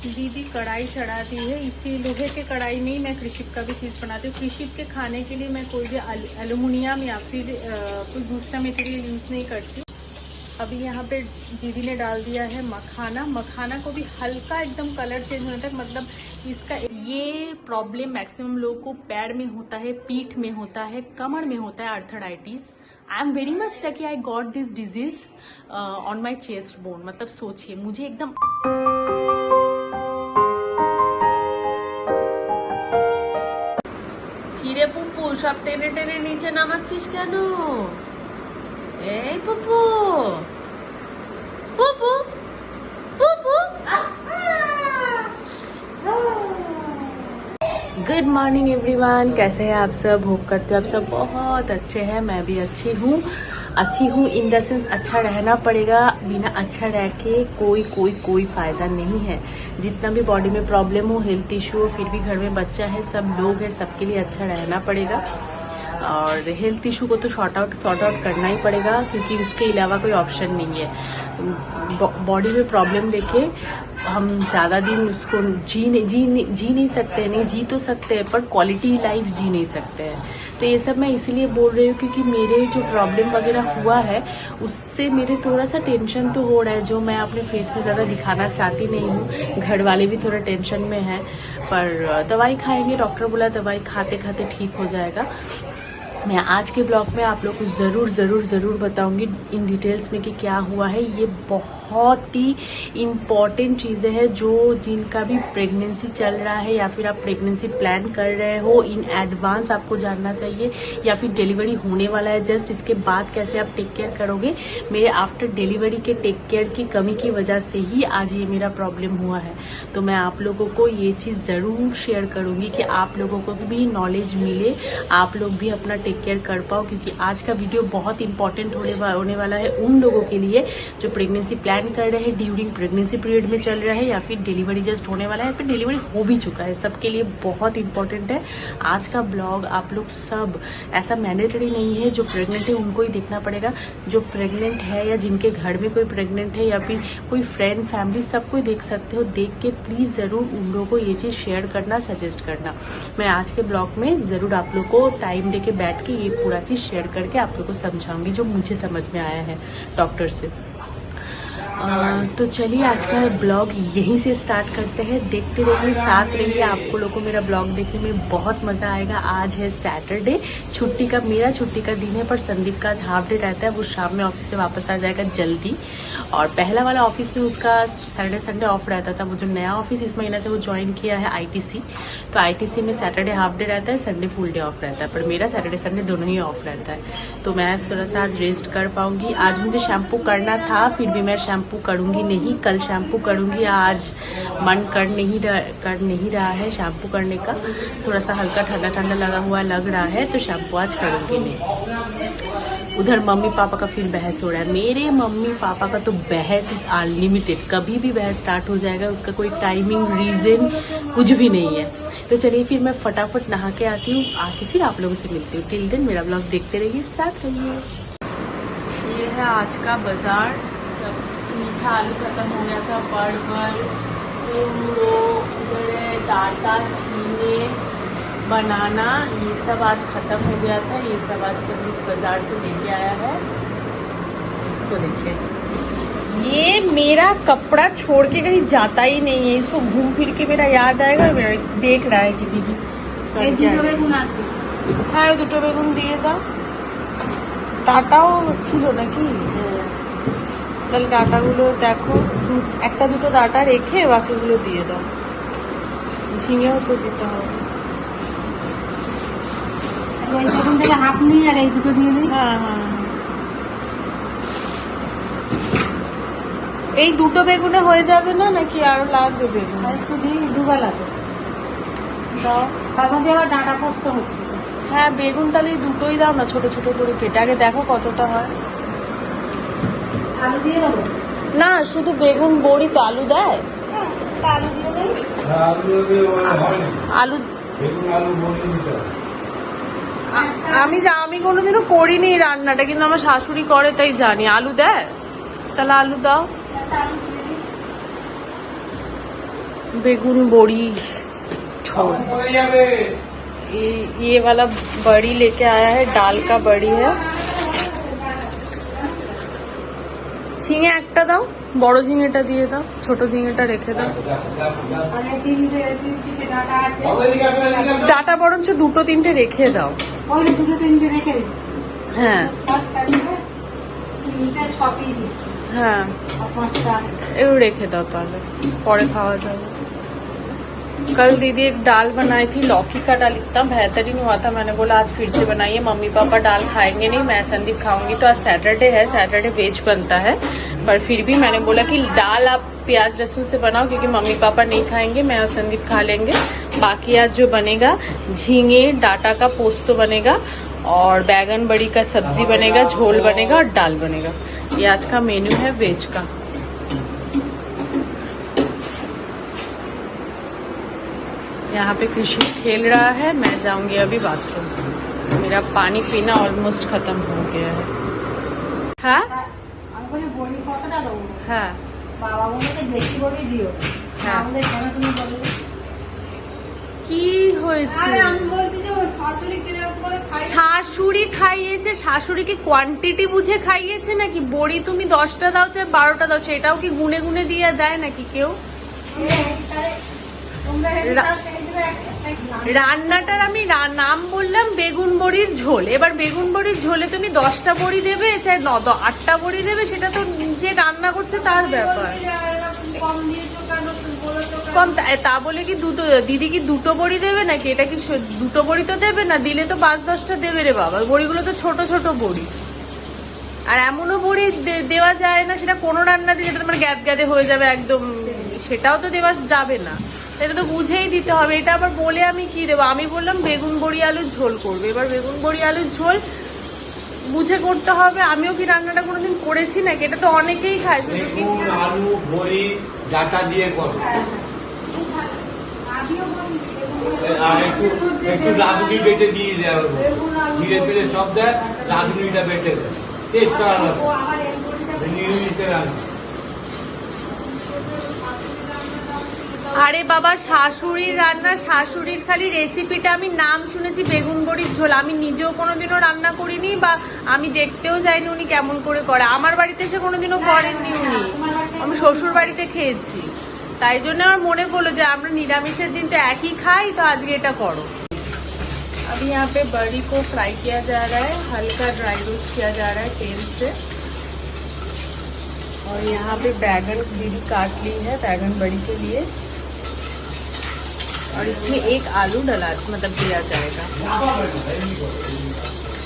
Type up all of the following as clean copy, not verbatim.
दीदी कढ़ाई चढ़ा दी है, इसी लोहे के कढ़ाई में ही मैं कृषिप का भी चीज़ बनाती हूँ। कृषिप के खाने के लिए मैं कोई भी एल्युमिनियम या फिर कोई दूसरा मटेरियल यूज़ नहीं करती। अभी यहाँ पे दीदी ने डाल दिया है मखाना। मखाना को भी हल्का एकदम कलर चेंज होने तक, मतलब इसका ये प्रॉब्लम मैक्सिमम लोगों को पैर में होता है, पीठ में होता है, कमर में होता है, arthritis. I am very much lucky I got this disease on my chest bone. मतलब सोचिए, मुझे एकदम কিরে পুপু, সব টেনে টেনে নিচে নামাচ্ছিস কেন? এই পুপু, পুপু, পুপু। गुड मॉर्निंग एवरीवन, कैसे हैं आप सब? होप करते हो आप सब बहुत अच्छे हैं। मैं भी अच्छी हूँ इन द सेंस अच्छा रहना पड़ेगा। बिना अच्छा रह के कोई फायदा नहीं है। जितना भी बॉडी में प्रॉब्लम हो, हेल्थ इशू हो, फिर भी घर में बच्चा है, सब लोग हैं, सबके लिए अच्छा रहना पड़ेगा। और हेल्थ इशू को तो सॉर्ट आउट करना ही पड़ेगा, क्योंकि इसके अलावा कोई ऑप्शन नहीं है। बॉडी में प्रॉब्लम लेके हम ज़्यादा दिन उसको जी नहीं सकते। नहीं जी तो सकते हैं, पर क्वालिटी लाइफ जी नहीं सकते हैं। तो ये सब मैं इसीलिए बोल रही हूँ क्योंकि मेरे जो प्रॉब्लम वगैरह हुआ है उससे मेरे थोड़ा सा टेंशन तो हो रहा है, जो मैं अपने फेस में ज़्यादा दिखाना चाहती नहीं हूँ। घर वाले भी थोड़ा टेंशन में हैं, पर दवाई खाएंगे। डॉक्टर बोला दवाई खाते खाते ठीक हो जाएगा। मैं आज के ब्लॉग में आप लोग को ज़रूर बताऊंगी इन डिटेल्स में कि क्या हुआ है। ये बहुत ही इम्पॉर्टेंट चीज़ें हैं जो जिनका भी प्रेगनेंसी चल रहा है या फिर आप प्रेगनेंसी प्लान कर रहे हो, इन एडवांस आपको जानना चाहिए। या फिर डिलीवरी होने वाला है जस्ट, इसके बाद कैसे आप टेक केयर करोगे। मेरे आफ्टर डिलीवरी के टेक केयर की कमी की वजह से ही आज ये मेरा प्रॉब्लम हुआ है। तो मैं आप लोगों को ये चीज़ ज़रूर शेयर करूँगी कि आप लोगों को भी नॉलेज मिले, आप लोग भी अपना टेक केयर कर पाओ। क्योंकि आज का वीडियो बहुत इंपॉर्टेंट होने वाला है उन लोगों के लिए जो प्रेगनेंसी प्लान कर रहे हैं, ड्यूरिंग प्रेगनेंसी पीरियड में चल रहा है, या फिर डिलीवरी जस्ट होने वाला है, फिर डिलीवरी हो भी चुका है। सबके लिए बहुत इंपॉर्टेंट है आज का ब्लॉग। आप लोग सब, ऐसा मैंडेटरी नहीं है जो प्रेग्नेंट है उनको ही देखना पड़ेगा। जो प्रेग्नेंट है या जिनके घर में कोई प्रेग्नेंट है या फिर कोई फ्रेंड फैमिली, सबको देख सकते हो। देख के प्लीज़ ज़रूर उन लोगों को ये चीज़ शेयर करना, सजेस्ट करना। मैं आज के ब्लॉग में ज़रूर आप लोग को टाइम दे के बैठ के ये पूरा चीज़ शेयर करके आप लोग को समझाऊंगी जो मुझे समझ में आया है डॉक्टर से। तो चलिए आज का ब्लॉग यहीं से स्टार्ट करते हैं। देखते रहिए, साथ रहिए। आपको लोगों को मेरा ब्लॉग देखने में बहुत मज़ा आएगा। आज है सैटरडे, मेरा छुट्टी का दिन है, पर संदीप का आज हाफ डे रहता है। वो शाम में ऑफिस से वापस आ जाएगा जल्दी। और पहला वाला ऑफिस में उसका सैटरडे संडे ऑफ रहता था। वो जो नया ऑफिस इस महीने से वो ज्वाइन किया है ITC, तो ITC में सैटरडे हाफ डे रहता है, संडे फुल डे ऑफ रहता है। पर मेरा सैटरडे संडे दोनों ही ऑफ रहता है, तो मैं थोड़ा सा आज रेस्ट कर पाऊंगी। आज मुझे शैम्पू करना था, फिर भी मैं शैम्पू करूंगी नहीं, कल शैम्पू करूंगी। आज मन कर नहीं रहा है शैम्पू करने का। थोड़ा सा हल्का ठंडा लग रहा है, तो शैम्पू आज करूंगी नहीं। उधर मम्मी पापा का फिर बहस हो रहा है। मेरे मम्मी पापा का तो बहस इज अनलिमिटेड, कभी भी बहस स्टार्ट हो जाएगा, उसका कोई टाइमिंग रीजन कुछ भी नहीं है। तो चलिए फिर मैं फटाफट नहा के आती हूँ, आके फिर आप लोगों से मिलती हूँ। टिल देन मेरा ब्लॉग देखते रहिए, साथ रहिए। ये है आज का बाजार। सब मीठा आलू खत्म हो गया था, परवल, कुमड़ो, उधर डाटा, छीने, बनाना, ये सब आज खत्म हो गया था। ये सब आज संदीप बाजार से लेके आया है। इसको देखिए, ये मेरा कपड़ा छोड़ के कहीं जाता ही नहीं है। इसको घूम फिर के मेरा याद आएगा और मेरा देख रहा है कि दीदी हाँ दुटो बेगुन दिए था। ডাটাও ছিল নাকি? তাহলে ডাটাগুলো দেখো, একটা দুটো ডাটা রেখে বাকিগুলো দিয়ে দাও। ঝিঙেও তো দিতে হবে। হাফ নিয়ে আর এই দুটো দিয়ে দিই। হ্যাঁ হ্যাঁ, এই দুটো বেগুনে হয়ে যাবে না নাকি আরো লাগবে বেগুন? একটু দিই, দুবার লাগবে। দাও, তার মধ্যে আবার ডাঁটা পোস্ত হচ্ছে। হ্যাঁ বেগুন তাহলে দুটোই দাও না, ছোট ছোট করে কেটে। আগে দেখো কতটা হয়। আলু দিয়ে দেবো না? শুধু বেগুন বড়ি তো আলু দেয়? আলু দিয়ে দেয়, আলু আমি কোনোদিনও করিনি রান্নাটা, কিন্তু আমার শাশুড়ি করে তাই জানি। আলু দেয়? তাহলে আলু দাও। बेगुन बोड़ी छोड़। ये वाला बड़ी लेके आया है, डाल का बड़ी है। ঝিঙে একটা দাও, বড় ঝিঙেটা দিয়ে দাও, ছোট ঝিঙেটা রেখে দাও। ডাটা বরঞ্চ দুটো তিনটে রেখে দাও। হ্যাঁ হ্যাঁ এও রেখে দাও, তাহলে পরে खावा जाएगा। कल दीदी एक दाल बनाई थी, लौकी का दाल, इतना बेहतरीन हुआ था। मैंने बोला आज फिर से बनाइए, मम्मी पापा दाल खाएंगे नहीं, मैं संदीप खाऊंगी। तो आज सैटरडे है, सैटरडे वेज बनता है, पर फिर भी मैंने बोला कि दाल आप प्याज लहसुन से बनाओ, क्योंकि मम्मी पापा नहीं खाएंगे, मैं और संदीप खा लेंगे। बाकी आज जो बनेगा झींगे डाटा का पोस्तो बनेगा और बैगन बड़ी का सब्जी बनेगा, झोल बनेगा और दाल बनेगा। ये आज का मेन्यू है वेज का। यहाँ पे कृषि खेल रहा है, मैं जाऊंगी अभी बाथरूम। मेरा पानी पीना ऑलमोस्ट खत्म हो गया है। हाँ हाँ কি হয়েছে? শাশুড়ি খাইয়েছে, শাশুড়িকে কোয়ান্টিটি বুঝে খাইয়েছে নাকি? বড়ি তুমি 10টা দাও চাই 12টা দাও, সেটাও কি গুনে গুনে দিয়ে দেয় নাকি কেউ? রান্নাটার আমি নাম বললাম বেগুন বড়ির ঝোল। এবার বেগুন বড়ির ঝোলে তুমি 10টা বড়ি দেবে চাই 8টা বড়ি দেবে, সেটা তো যে রান্না করছে তার ব্যাপার। কম তা বলে কি দুটো দিদি কি দুটো বড়ি দেবে নাকি? এটা কি দুটো বড়ি তো দেবে না, দিলে তো 5-10টা দেবে রে বাবা। বড়িগুলো তো ছোট ছোট বড়ি, আর এমনও বড়ি দেওয়া যায় না সেটা কোনো রান্না দিয়ে, যেটা তোমার গ্যাদ গ্যাদে হয়ে যাবে একদম, সেটাও তো দেওয়া যাবে না। এটা তো বুঝেই দিতে হবে। এটা আবার বলে আমি কি দেবো? আমি বললাম বেগুন বড়ি আলুর ঝোল করবে, এবার বেগুন বড়ি আলুর ঝোল বুঝে করতে হবে। আমিও কি রান্নাটা কোনোদিন করেছি নাকি? এটা তো অনেকেই খায়, শুধু কি আলু বড়ি ডাটা দিয়ে করো, আর একটু রাঁধুনি বেটে দিয়ে দেওয়া, ধীরে ধীরে সব দেয়, রাঁধুনিটা বেটে দেয়, টেস্ট আলাদা, নিয়মিত রান্না। আরে বাবা, শাশুড়ির রান্না, শাশুড়ির খালি রেসিপিটা আমি নাম শুনেছি বেগুন বড়ির ঝোল। আমি নিজেও কোনোদিনও রান্না করিনি, বা আমি দেখতেও যাইনি উনি কেমন করে করে। আমার বাড়িতে এসে কোনোদিনও করেননি উনি, আমি শ্বশুর বাড়িতে খেয়েছি। তাই জন্য আমার মনে পড়লো যে আমরা নিরামিষের দিন তো একই খাই, তো আজকে এটা করো। अभी यहाँ पे बड़ी को फ्राई किया जा रहा है, हल्का ड्राई रोस्ट किया जा रहा है तेल से। और यहाँ पे बैगन दीदी काट ली है बैगन बड़ी के लिए, और इसमें एक आलू डला मतलब दिया जाएगा।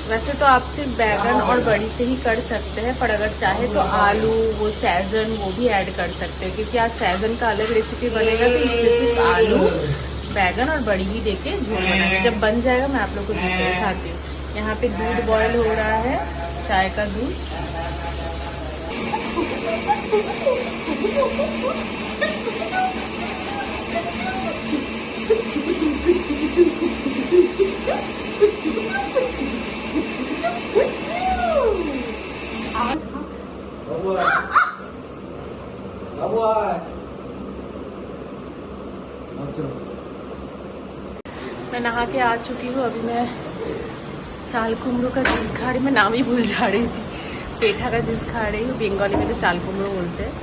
वैसे तो आप सिर्फ बैगन और बड़ी से ही कर सकते हैं, पर अगर चाहे तो आलू, वो सैजन, वो भी ऐड कर सकते हैं, क्योंकि आज सैजन का अलग रेसिपी बनेगा। तो इसमें सिर्फ आलू, बैगन और बड़ी ही देके झोल बनाएंगे। जब बन जाएगा मैं आप लोग को दिखाती हूँ। यहाँ पे दूध बॉयल हो रहा है, चाय का दूध। मैं नहा के आ चुकी हूँ। अभी मैं चाल कुमड़ो का जूस खा रही, मैं नाम ही भूल जा रही थी। पेठा का जूस खा रही हूँ। बंगाली में तो चाल कुमड़ो बोलते हैं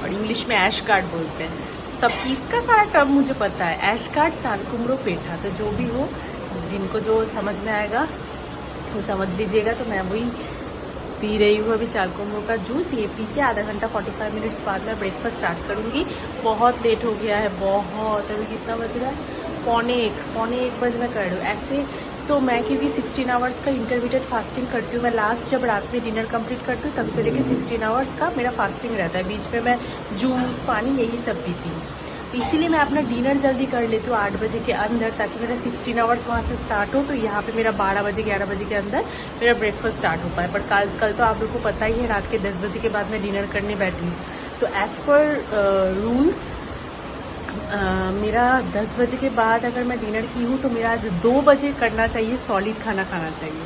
और इंग्लिश में ऐश कार्ड बोलते हैं। सब चीज़ का सारा टर्म मुझे पता है, ऐश कार्ड, चाल कुमड़ो, पेठा। तो जो भी हो, जिनको जो समझ में आएगा वो समझ लीजिएगा। तो मैं वही पी रही हूँ अभी चाल कुमड़ो का जूस। ये पी के आधा घंटा 45 मिनट्स बाद में ब्रेकफास्ट स्टार्ट करूँगी। बहुत लेट हो गया है, बहुत। अभी कितना बज रहा है? पौने एक बजे मैं कर रही हूँ ऐसे। तो मैं क्योंकि 16 आवर्स का इंटरमीडिएट फास्टिंग करती हूँ। मैं लास्ट जब रात में डिनर कंप्लीट करती हूँ तब से लेके 16 आवर्स का मेरा फास्टिंग रहता है। बीच में मैं जूस, पानी, यही सब पीती हूँ। इसीलिए मैं अपना डिनर जल्दी कर लेती हूँ 8 बजे के अंदर, ताकि मेरा 16 आवर्स वहाँ से स्टार्ट हो। तो यहाँ पे मेरा 12 बजे 11 बजे के अंदर मेरा ब्रेकफास्ट स्टार्ट हो पाए। पर कल तो आप लोग को पता ही है, रात के 10 बजे के बाद मैं डिनर करने बैठी हूँ। तो एज पर रूल्स मेरा 10 बजे के बाद अगर मैं डिनर की हूँ तो मेरा आज 2 बजे करना चाहिए, सॉलिड खाना खाना चाहिए।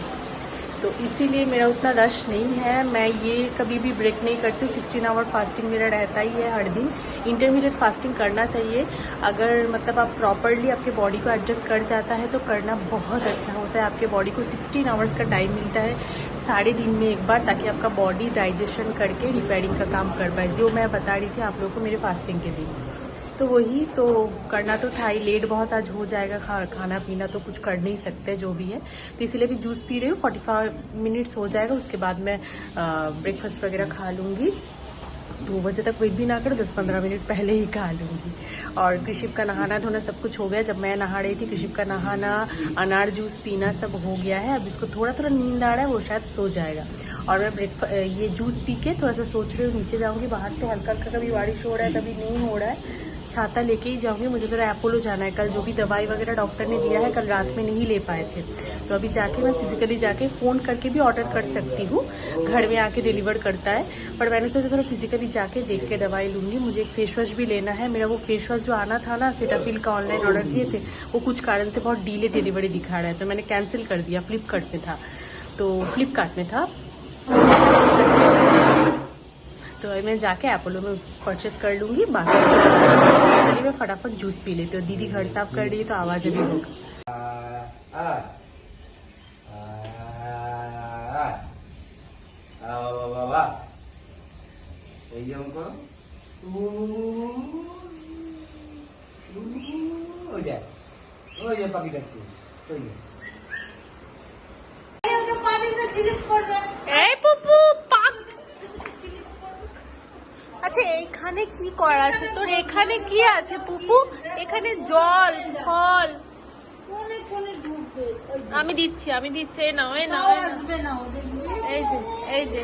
तो इसीलिए मेरा उतना रश नहीं है। मैं ये कभी भी ब्रेक नहीं करती हूँ। 16 आवर फास्टिंग मेरा रहता ही है हर दिन। इंटरमीडिएट फास्टिंग करना चाहिए, अगर मतलब आप प्रॉपरली आपके बॉडी को एडजस्ट कर जाता है तो करना बहुत अच्छा होता है। आपके बॉडी को 16 आवर्स का टाइम मिलता है साढ़े दिन में एक बार, ताकि आपका बॉडी डाइजेशन करके रिपेयरिंग का काम कर पाए, जो मैं बता रही थी आप लोगों को मेरे फास्टिंग के दिन। तो वही तो करना तो था ही। लेट बहुत आज हो जाएगा, खाना पीना तो कुछ कर नहीं सकते जो भी है, तो इसीलिए भी जूस पी रही हूँ। 45 मिनट्स हो जाएगा, उसके बाद मैं ब्रेकफास्ट वगैरह खा लूँगी। 2 बजे तक वेट भी ना करो, 10-15 मिनट पहले ही खा लूँगी। और कृषिप का नहाना धोना सब कुछ हो गया। जब मैं नहा रही थी कृषिप का नहाना, अनार जूस पीना सब हो गया है। अब इसको थोड़ा थोड़ा नींद आ रहा है, वो शायद सो जाएगा। और मैं ये जूस पी के थोड़ा सा सोच रही हूँ नीचे जाऊँगी। बाहर से हल्का हल्का कभी बारिश हो रहा है कभी नहीं हो रहा है। छाता लेके ही जाऊंगी, मुझे तो अपोलो जाना है। कल जो भी दवाई वगैरह डॉक्टर ने दिया है कल रात में नहीं ले पाए थे, तो अभी जाके मैं फिजिकली जाके फ़ोन करके भी ऑर्डर कर सकती हूँ, घर में आके डिलीवर करता है। पर मैंने सोचा थोड़ा फिजिकली जाके देख के दवाई लूँगी। मुझे एक फेस वॉश भी लेना है। मेरा वो फेस वॉश जो आना था ना, सेटाफिल का ऑनलाइन ऑर्डर दिए थे, वो कुछ कारण से बहुत डिले डिलीवरी दिखा रहा है, तो मैंने कैंसिल कर दिया। फ्लिपकार्ट में था तो मैं जाके अपोलो में परचेस कर लूंगी। बाकी चलिए मैं फटाफट जूस पी लेती हूँ। दीदी घर साफ कर रही है तो आवाज अभी होगा। আচ্ছা এইখানে কি করা আছে তোর? এখানে কি আছে পুপু? এখানে জল ফল আমি দিচ্ছি এই নাও এই যে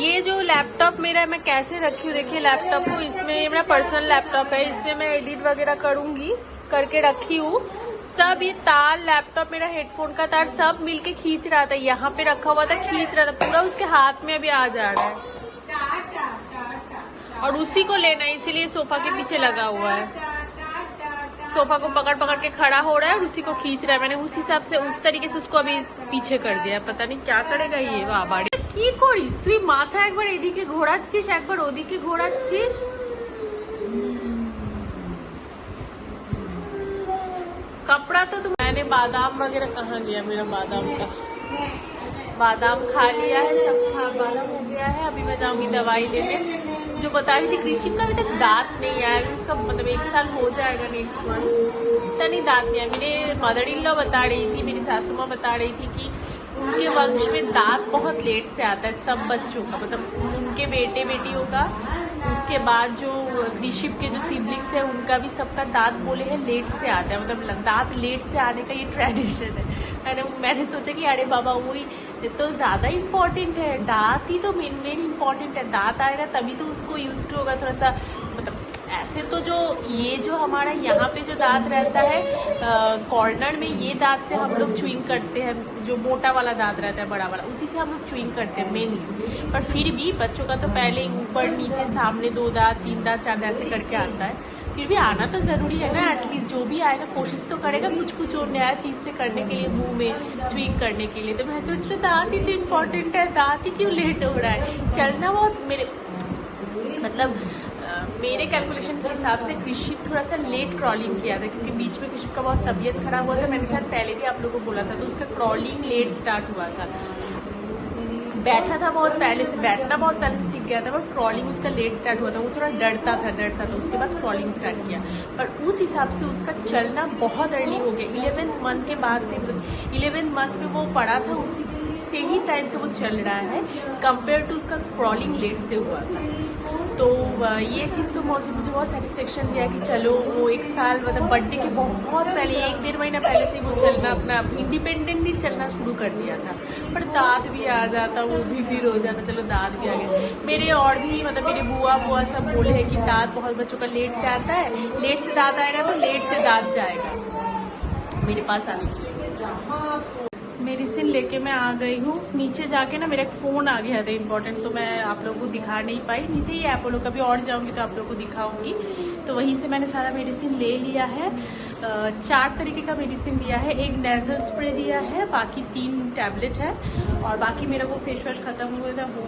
ये जो लैपटॉप मेरा मैं कैसे रखी हूँ, देखिए लैपटॉप को, इसमें ये मेरा पर्सनल लैपटॉप है, इसमें मैं एडिट वगैरह करूंगी करके रखी हूँ। सब ये तार, लैपटॉप, मेरा हेडफोन का तार सब मिलके खींच रहा था, यहाँ पे रखा हुआ था, खींच रहा था पूरा, उसके हाथ में अभी आ जा रहा है। और उसी को लेना है, इसीलिए सोफा के पीछे लगा हुआ है। सोफा को पकड़ पकड़ के खड़ा हो रहा है और उसी को खींच रहा है। मैंने उस हिसाब से उस तरीके से उसको अभी पीछे कर दिया। पता नहीं क्या करेगा ये बाबा। কি করিস তুই? মাথা একবার এদিকে ঘোরাচ্ছিস, একবার ওদিকে ঘোরাচ্ছিস। कपड़ा तो मैंने बादाम वगैरह कहाँ गया मेरा बादाम का? बादाम खा लिया है, सब बादाम हो गया है। अभी मैं जाऊंगी दवाई लेने। जो बता रही थी कृषि का अभी तक दांत नहीं आया, उसका मतलब 1 साल हो जाएगा नेक्स्ट मंथ। इतना नहीं दांत नहीं आया। मेरे मदर इन लॉ बता रही थी, मेरी सासू माँ बता रही थी कि उनके वंश में दांत बहुत लेट से आता है सब बच्चों का, मतलब उनके बेटे बेटियों का, उसके बाद जो ऋषिप के जो सिबलिंग्स है उनका भी सबका दांत बोले है लेट से आता है, मतलब दांत लेट से आने का ये ट्रेडिशन है। मैंने सोचा कि अरे बाबा वही तो ज्यादा इम्पोर्टेंट है, दांत ही तो मेन इम्पोर्टेंट है। दांत आएगा तभी तो उसको यूज टू होगा थोड़ा सा। मतलब ऐसे तो जो ये जो हमारा यहाँ पे जो दांत रहता है कॉर्नर में, ये दांत से हम लोग च्युइंग करते हैं, जो मोटा वाला दांत रहता है बड़ा वाला, उसी से हम लोग च्युइंग करते हैं मेनली। पर फिर भी बच्चों का तो पहले ऊपर नीचे सामने 2 दांत 3 दांत 4 दांत ऐसे करके आता है। फिर भी आना तो जरूरी है ना, एटलीस्ट जो भी आएगा कोशिश तो करेगा कुछ और नया चीज से करने के लिए, मुंह में च्युइंग करने के लिए। तो मैं सोच रही दांत ही तो इम्पोर्टेंट है, दांत ही क्यों लेट हो रहा है? चलना बहुत मेरे कैलकुलेशन के हिसाब से कृषि थोड़ा सा लेट क्रॉलिंग किया था, क्योंकि बीच में कृषि का बहुत तबीयत खराब हुआ था। मैंने शायद पहले भी आप लोगों को बोला था, तो उसका क्रॉलिंग लेट स्टार्ट हुआ था। बैठा था बहुत पहले से, बैठना बहुत पहले से सीख गया था, बट क्रॉलिंग उसका लेट स्टार्ट हुआ था। वो थोड़ा डरता था, उसके बाद क्रॉलिंग स्टार्ट किया। पर उस हिसाब से उसका चलना बहुत अर्ली हो गया। 11th मंथ के बाद से, मतलब 11th मंथ में वो पड़ा था, उसी से ही टाइम से वो चल रहा है, कंपेयर टू उसका क्रॉलिंग लेट से हुआ था। तो ये चीज़ तो मुझे बहुत सेटिस्फेक्शन दिया कि चलो वो 1 साल, मतलब बर्थडे के बहुत पहले 1-1.5 महीना पहले से वो चलना, अपना इंडिपेंडेंटली चलना शुरू कर दिया था। पर दांत भी आ जाता, वो भी फिर हो जाता, चलो दांत भी आ गए मेरे। और भी मतलब मेरे बुआ सब बोले हैं कि दांत बहुत बच्चों का लेट से आता है, लेट से दांत आएगा तो लेट से दांत जाएगा मेरे पास आने के लिए। मेडिसिन लेके मैं आ गई हूँ। नीचे जाके ना मेरा एक फ़ोन आ गया था इम्पोर्टेंट, तो मैं आप लोगों को दिखा नहीं पाई। नीचे ही अपोलो, कभी और जाऊँगी तो आप लोगों को दिखाऊंगी। तो वहीं से मैंने सारा मेडिसिन ले लिया है। 4 तरीके का मेडिसिन दिया है। एक नेजल स्प्रे दिया है, बाकी 3 टैबलेट है, और बाकी मेरा वो फेस वॉश खत्म हो गया था, वो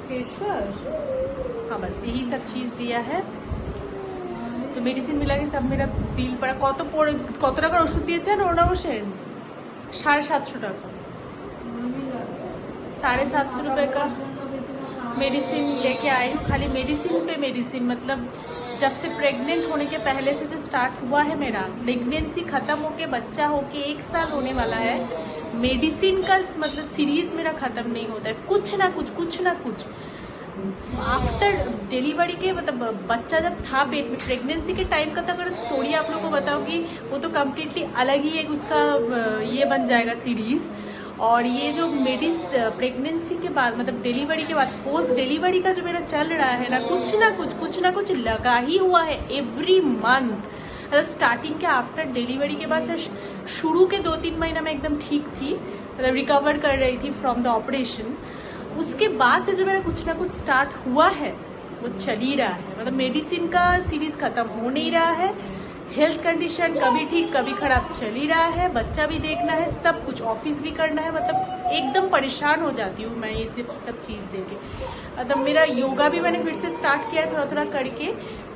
फेस वॉश, हाँ बस यही सब चीज़ दिया है। তো মেডিসিন মিলাকে সব মেরা বিল পড়া কত টাকার ওষুধ দিয়েছেন অরুণা হোসেন? 750 টাকা, 750 रुपए का मेडिसिन लेके आई हूँ। खाली मेडिसिन पे मेडिसिन, मतलब जब से प्रेग्नेंट होने के पहले से जो स्टार्ट हुआ है मेरा, प्रेगनेंसी खत्म होके बच्चा होके 1 साल होने वाला है, मेडिसिन का मतलब सीरीज मेरा खत्म नहीं होता है। कुछ ना कुछ आफ्टर डिलीवरी के, मतलब बच्चा जब था पेट में, प्रेगनेंसी के टाइम का तो अगर स्टोरी आप लोगों को बताऊंगी वो तो कम्प्लीटली अलग ही एक उसका ये बन जाएगा सीरीज। और ये जो प्रेगनेंसी के बाद, मतलब डिलीवरी के बाद, पोस्ट डिलीवरी का जो मेरा चल रहा है ना, कुछ ना कुछ लगा ही हुआ है एवरी मंथ। मतलब स्टार्टिंग के आफ्टर डिलीवरी के बाद से शुरू के 2-3 महीना में एकदम ठीक थी, मतलब रिकवर कर रही थी फ्रॉम द ऑपरेशन। उसके बाद से जो मेरा कुछ ना कुछ स्टार्ट हुआ है वो चल ही रहा है। मतलब मेडिसिन का सीरीज खत्म हो नहीं रहा है। हेल्थ कंडीशन कभी ठीक कभी खराब चल ही रहा है। बच्चा भी देखना है, सब कुछ, ऑफिस भी करना है। मतलब एकदम परेशान हो जाती हूँ मैं ये सब चीज़ देके। मतलब मेरा योगा भी मैंने फिर से स्टार्ट किया है, थोड़ा करके।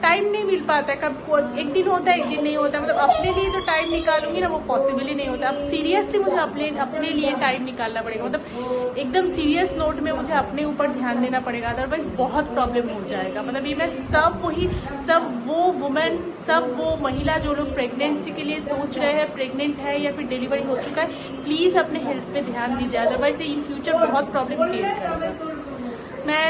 टाइम नहीं मिल पाता है, कब एक दिन होता है एक दिन नहीं होता। मतलब अपने लिए जो टाइम निकालूंगी ना वो पॉसिबल ही नहीं होता। अब सीरियसली मुझे अपने लिए टाइम निकालना पड़ेगा। मतलब एकदम सीरियस नोट में मुझे अपने ऊपर ध्यान देना पड़ेगा, अदरवाइज बहुत प्रॉब्लम हो जाएगा। मतलब ये मैं सब वो वुमेन, सब वो महिला जो लोग प्रेगनेंसी के लिए सोच रहे हैं, प्रेग्नेंट है या फिर डिलीवरी हो चुका है, प्लीज अपने हेल्थ पे ध्यान दीजिए, अदरवाइज इन फ्यूचर बहुत प्रॉब्लम क्रिएट करेगा। मैं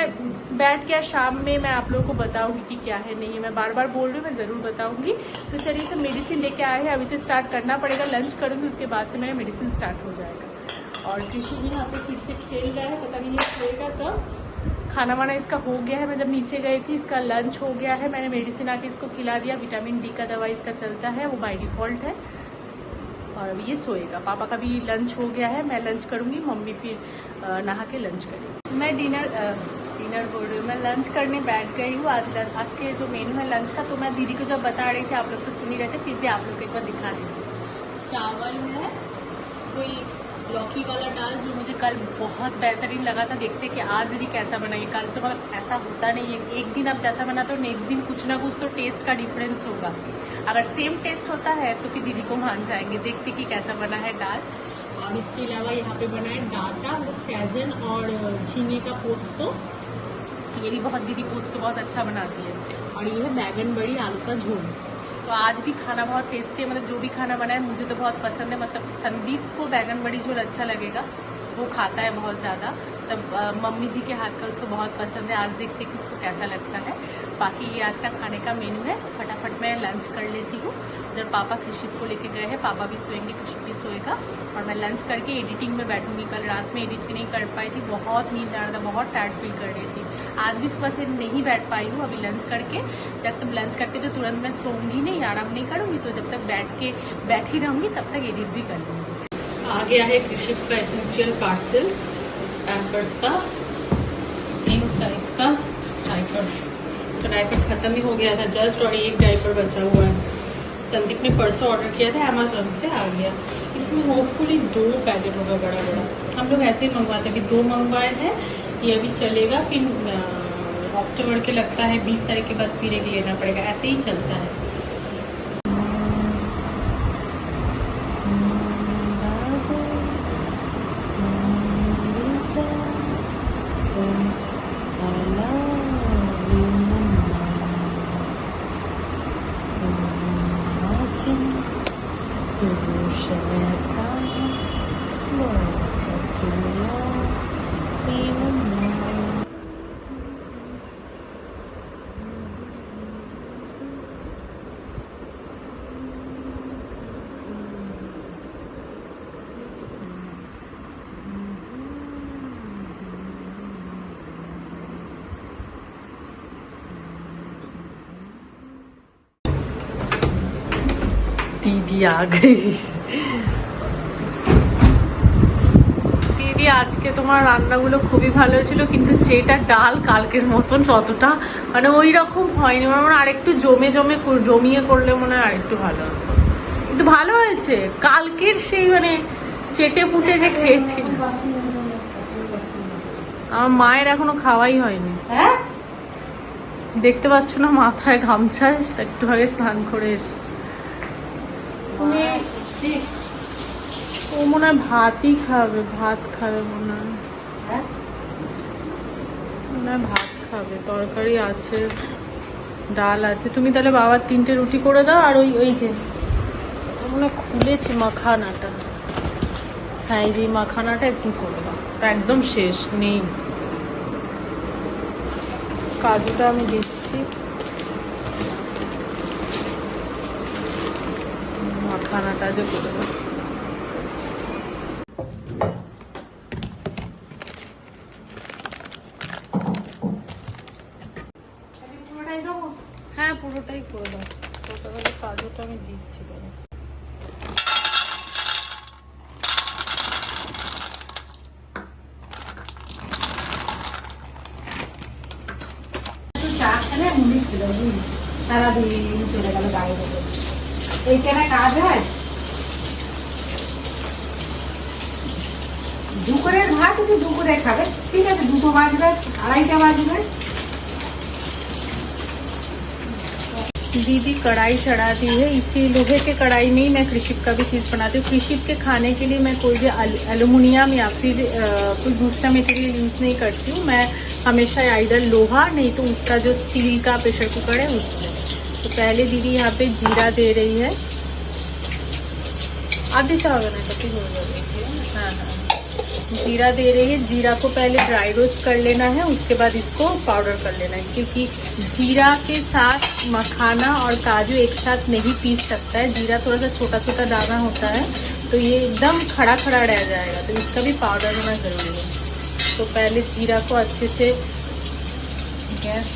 बैठ के शाम में मैं आप लोगों को बताऊंगी कि क्या है नहीं है। मैं बार बार बोल रही हूँ, मैं ज़रूर बताऊंगी। तो चलिए, सब मेडिसिन लेके आए हैं, अब इसे स्टार्ट करना पड़ेगा। लंच करूँगी, उसके बाद से मेरा मेडिसिन स्टार्ट हो जाएगा। और कृषि भी यहाँ पे फिर से खेल रहा है, पता नहीं ये खेलेगा कब। खाना वाना इसका हो गया है। मैं जब नीचे गई थी इसका लंच हो गया है। मैंने मेडिसिन आके इसको खिला दिया। विटामिन डी का दवा इसका चलता है, वो बाय डिफ़ॉल्ट है। और अब ये सोएगा। पापा का भी लंच हो गया है, मैं लंच करूँगी, मम्मी फिर नहा के लंच करेंगी। मैं डिनर बोल रही हूँ, मैं लंच करने बैठ गई हूँ। आज के जो मेनू है लंच का, तो मैं दीदी को जब बता रही थी, आप लोग तो सुन ही रहे थे, फिर भी आप लोग को एक बार दिखा रही थी। चावल है, कोई लौकी वाला दाल जो मुझे कल बहुत बेहतरीन लगा था। देखते कि आज दीदी कैसा बनाएगी। कल तो मतलब ऐसा होता नहीं है, एक दिन आप जैसा बनाते हो नेक्स्ट दिन कुछ ना कुछ तो टेस्ट का डिफरेंस होगा। अगर सेम टेस्ट होता है तो फिर दीदी को मान जाएंगे। देखते कि कैसा बना है दाल। और इसके अलावा यहाँ पे बना है डाटा, सैजन और झींगे का पोस्तो। ये भी बहुत, दीदी पोस्तो बहुत अच्छा बनाती है। और ये है बैगन बड़ी आलू का झोल। तो आज भी खाना बहुत टेस्टी है। मतलब जो भी खाना बना है मुझे तो बहुत पसंद है। मतलब संदीप को बैगन बड़ी झोल अच्छा लगेगा, वो खाता है बहुत ज़्यादा। तब मम्मी जी के हाथ का उसको बहुत पसंद है। आज देखते कि उसको कैसा लगता है। बाकी ये आज का खाने का मेनू है। फटाफट मैं लंच कर लेती हूँ। जब पापा कृषित को लेके गए हैं, पापा भी सोएंगे, कृषित भी सोएगा, और मैं लंच करके एडिटिंग में बैठूंगी। कल रात में एडिट भी नहीं कर पाई थी, बहुत नींद आ रहा था, बहुत टायर्ड फील कर रही थी। आज भी सुबह से नहीं बैठ पाई हूँ। अभी लंच करके, जब तक लंच करके तो तुरंत मैं सोऊंगी नहीं, आराम नहीं करूँगी। तो जब तक बैठी रहूँगी तब तक एडिट भी कर लूँगी। आ गया है कृषित का एसेंशियल पार्सल, पैम्पर्स का 3 साइज का डायपर। तो डायपर खत्म ही हो गया था जस्ट, और एक डायपर बचा हुआ है। संदीप ने परसों ऑर्डर किया था, अमेजोन से आ गया। इसमें होपफुली 2 पैकेट होगा बड़ा बड़ा। हम लोग ऐसे ही मंगवाते, अभी 2 मंगवाए हैं, ये अभी चलेगा। फिर अक्टूबर के लगता है 20 तारीख के बाद फिर एक लेना पड़ेगा। ऐसे ही चलता है। दीदी आ गई। দিদি আজকে তোমার রান্নাগুলো খুবই ভালো ছিল, কিন্তু যেটা ডাল কালকের মতন ততটা মানে ওই রকম হয়নি। আমার মনে হয় আরেকটু জমিয়ে করলে মনে হয় আরেকটু ভালো হতো, কিন্তু ভালো হয়েছে। কালকের সেই মানে চেটে পুটে যে খেয়েছিল, আমার মায়ের এখনো খাওয়াই হয়নি। দেখতে পাচ্ছ না মাথায় গামছা, একটু আগে স্নান করে এসছে। উনি ও মনে হয় ভাতই খাবে, ভাত খাবে মনে হয়, ভাত খাবে। তরকারি আছে, ডাল আছে। তুমি তাহলে বাবার 3টে রুটি করে দাও। আর ওই যে মনে হয় খুলেছি মাখানাটা, হ্যাঁ এই যে মাখানাটা একটু করে দাও, একদম শেষ নেই। কাজুটা আমি দিচ্ছি, মাখানাটা যে করে দাও। হ্যাঁ পুরোটাই করে দাও, তাহলে কাজুটা আমি দিচ্ছি। সারাদিন চলে গেল বাইরে, এইখানে কাজ হয়। দুপুরের ভাত দুপুরে খাবে, ঠিক আছে, 2টো বাজবে, 2:30টা বাজবে। दीदी कढ़ाई चढ़ा दी है, इसी लोहे के कढ़ाई में ही मैं कृषिप का भी चीज़ बनाती हूँ। कृषिप के खाने के लिए मैं कोई भी एल्युमिनियम या फिर कोई दूसरा मटेरियल यूज़ नहीं करती हूँ। मैं हमेशा आइडर लोहा, नहीं तो उसका जो स्टील का प्रेशर कुकर है उसमें। तो पहले दीदी यहाँ पे जीरा दे रही है, आधी चावल है कभी हो जाएगी। हाँ हाँ, जीरा दे रही है। जीरा को पहले ड्राई रोस्ट कर लेना है, उसके बाद इसको पाउडर कर लेना है, क्योंकि जीरा के साथ मखाना और काजू एक साथ नहीं पीस सकता है। जीरा थोड़ा सा छोटा छोटा दाना होता है, तो ये एकदम खड़ा खड़ा रह जाएगा, तो इसका भी पाउडर होना ज़रूरी है। तो पहले जीरा को अच्छे से गैस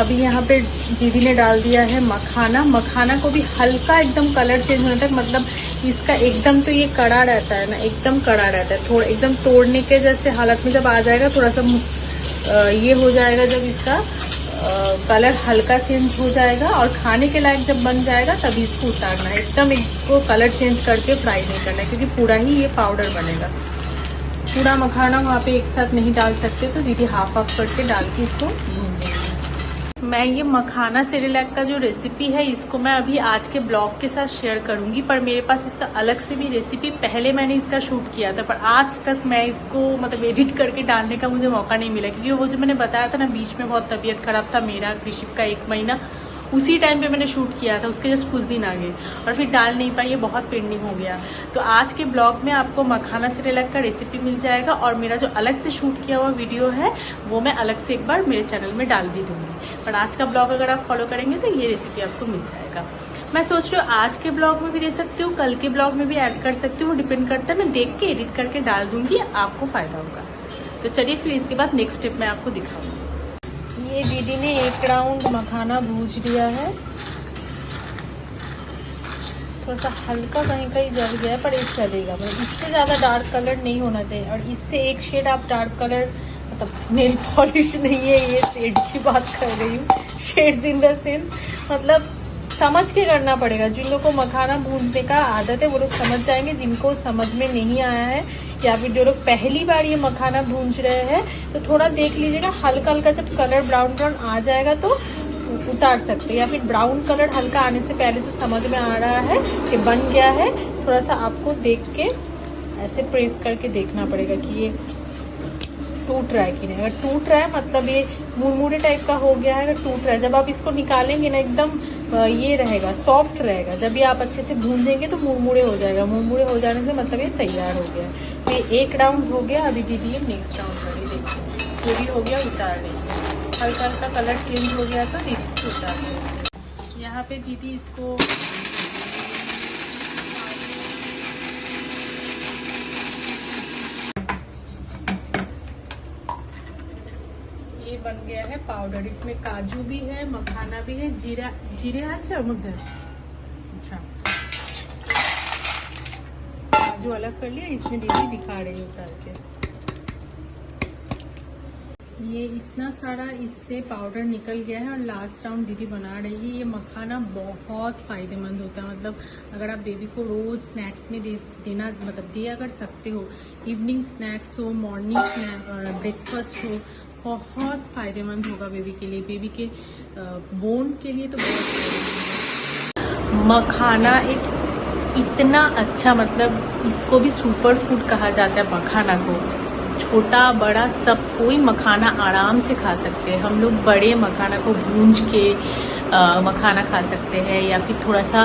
अभी यहाँ पे दीदी ने डाल दिया है मखाना। मखाना को भी हल्का एकदम कलर चेंज होने तक, मतलब इसका एकदम तो ये कड़ा रहता है ना, एकदम कड़ा रहता है, थोड़ा एकदम तोड़ने के जैसे हालत में जब आ जाएगा, थोड़ा सा ये हो जाएगा, जब इसका कलर हल्का चेंज हो जाएगा और खाने के लायक जब बन जाएगा तभी इसको उतारना है। एकदम इसको कलर चेंज करके फ्राई नहीं करना है, क्योंकि पूरा ही ये पाउडर बनेगा। पूरा मखाना वहाँ पे एक साथ नहीं डाल सकते, तो दीदी हाफ हाफ करके डाल के इसको भूंजेंगे। मैं ये मखाना सेरेलैक का जो रेसिपी है, इसको मैं अभी आज के ब्लॉग के साथ शेयर करूंगी, पर मेरे पास इसका अलग से भी रेसिपी पहले मैंने इसका शूट किया था, पर आज तक मैं इसको मतलब एडिट करके डालने का मुझे मौका नहीं मिला, क्योंकि वो जो मैंने बताया था ना, बीच में बहुत तबीयत खराब था मेरा, कृषिप का 1 महीना, उसी टाइम पे मैंने शूट किया था, उसके जस्ट कुछ दिन आगे, और फिर डाल नहीं पाई, ये बहुत पेंडिंग हो गया। तो आज के ब्लॉग में आपको मखाना सेरेलैक का रेसिपी मिल जाएगा, और मेरा जो अलग से शूट किया हुआ वीडियो है वो मैं अलग से एक बार मेरे चैनल में डाल भी दूंगी। पर आज का ब्लॉग अगर आप फॉलो करेंगे तो ये रेसिपी आपको मिल जाएगा। मैं सोच रही हूँ आज के ब्लॉग में भी दे सकती हूँ, कल के ब्लॉग में भी ऐड कर सकती हूँ, वो डिपेंड करता है, मैं देख के एडिट करके डाल दूंगी, आपको फायदा होगा। तो चलिए फिर इसके बाद नेक्स्ट स्टेप मैं आपको दिखाऊंगी। ये दीदी ने 1 राउंड मखाना भूज लिया है, थोड़ा सा हल्का कहीं कहीं जल गया है, पर ये चलेगा, मतलब इससे ज़्यादा डार्क कलर नहीं होना चाहिए, और इससे एक शेड आप डार्क कलर, मतलब नेल पॉलिश नहीं है ये, शेड की बात कर रही हूँ, शेड्स इन द सेंस, मतलब समझ के करना पड़ेगा। जिन लोगों को मखाना भूनने का आदत है वो लोग समझ जाएंगे, जिनको समझ में नहीं आया है या फिर जो लोग पहली बार ये मखाना भून रहे हैं, तो थोड़ा देख लीजिएगा, हल्का हल्का जब कलर ब्राउन ब्राउन आ जाएगा तो उतार सकते हैं, या फिर ब्राउन कलर हल्का आने से पहले जो समझ में आ रहा है कि बन गया है, थोड़ा सा आपको देख के ऐसे प्रेस करके देखना पड़ेगा कि ये टूट रहा है कि नहीं। अगर टूट रहा है मतलब ये मुरमुरे टाइप का हो गया है, अगर टूट रहा है, जब आप इसको निकालेंगे ना एकदम ये रहेगा, सॉफ्ट रहेगा, जब भी आप अच्छे से भूंजेंगे तो मुरमुरे हो जाएगा, मुरमुरे हो जाने से मतलब ये तैयार हो गया है। तो ये 1 राउंड हो गया, अभी दीदी ये नेक्स्ट राउंड करी, देखिए ये भी हो गया, उतार रही है, हल्का हल्का कलर चेंज हो गया तो दीदी इसको उतार रही है। यहाँ पे दीदी इसको ये बन गया है पाउडर, इसमें काजू भी है, मखाना भी है, जीरे আছে ওর মধ্যে, আচ্ছা काजू अलग कर लिया, इसमें दीदी दिखा रही है उतार के। ये इतना सारा इससे पाउडर निकल गया है और लास्ट राउंड दीदी बना रही है। ये मखाना बहुत फायदेमंद होता है, मतलब अगर आप बेबी को रोज स्नैक्स में देना मतलब दिया कर सकते हो, इवनिंग स्नैक्स हो, मॉर्निंग ब्रेकफास्ट हो, बहुत फायदेमंद होगा बेबी के लिए, बेबी के बोन के लिए तो बहुत फायदेमंद है। मखाना एक इतना अच्छा, मतलब इसको भी सुपर फूड कहा जाता है मखाना को। छोटा बड़ा सब कोई मखाना आराम से खा सकते हैं। हम लोग बड़े मखाना को भूंज के मखाना खा सकते हैं, या फिर थोड़ा सा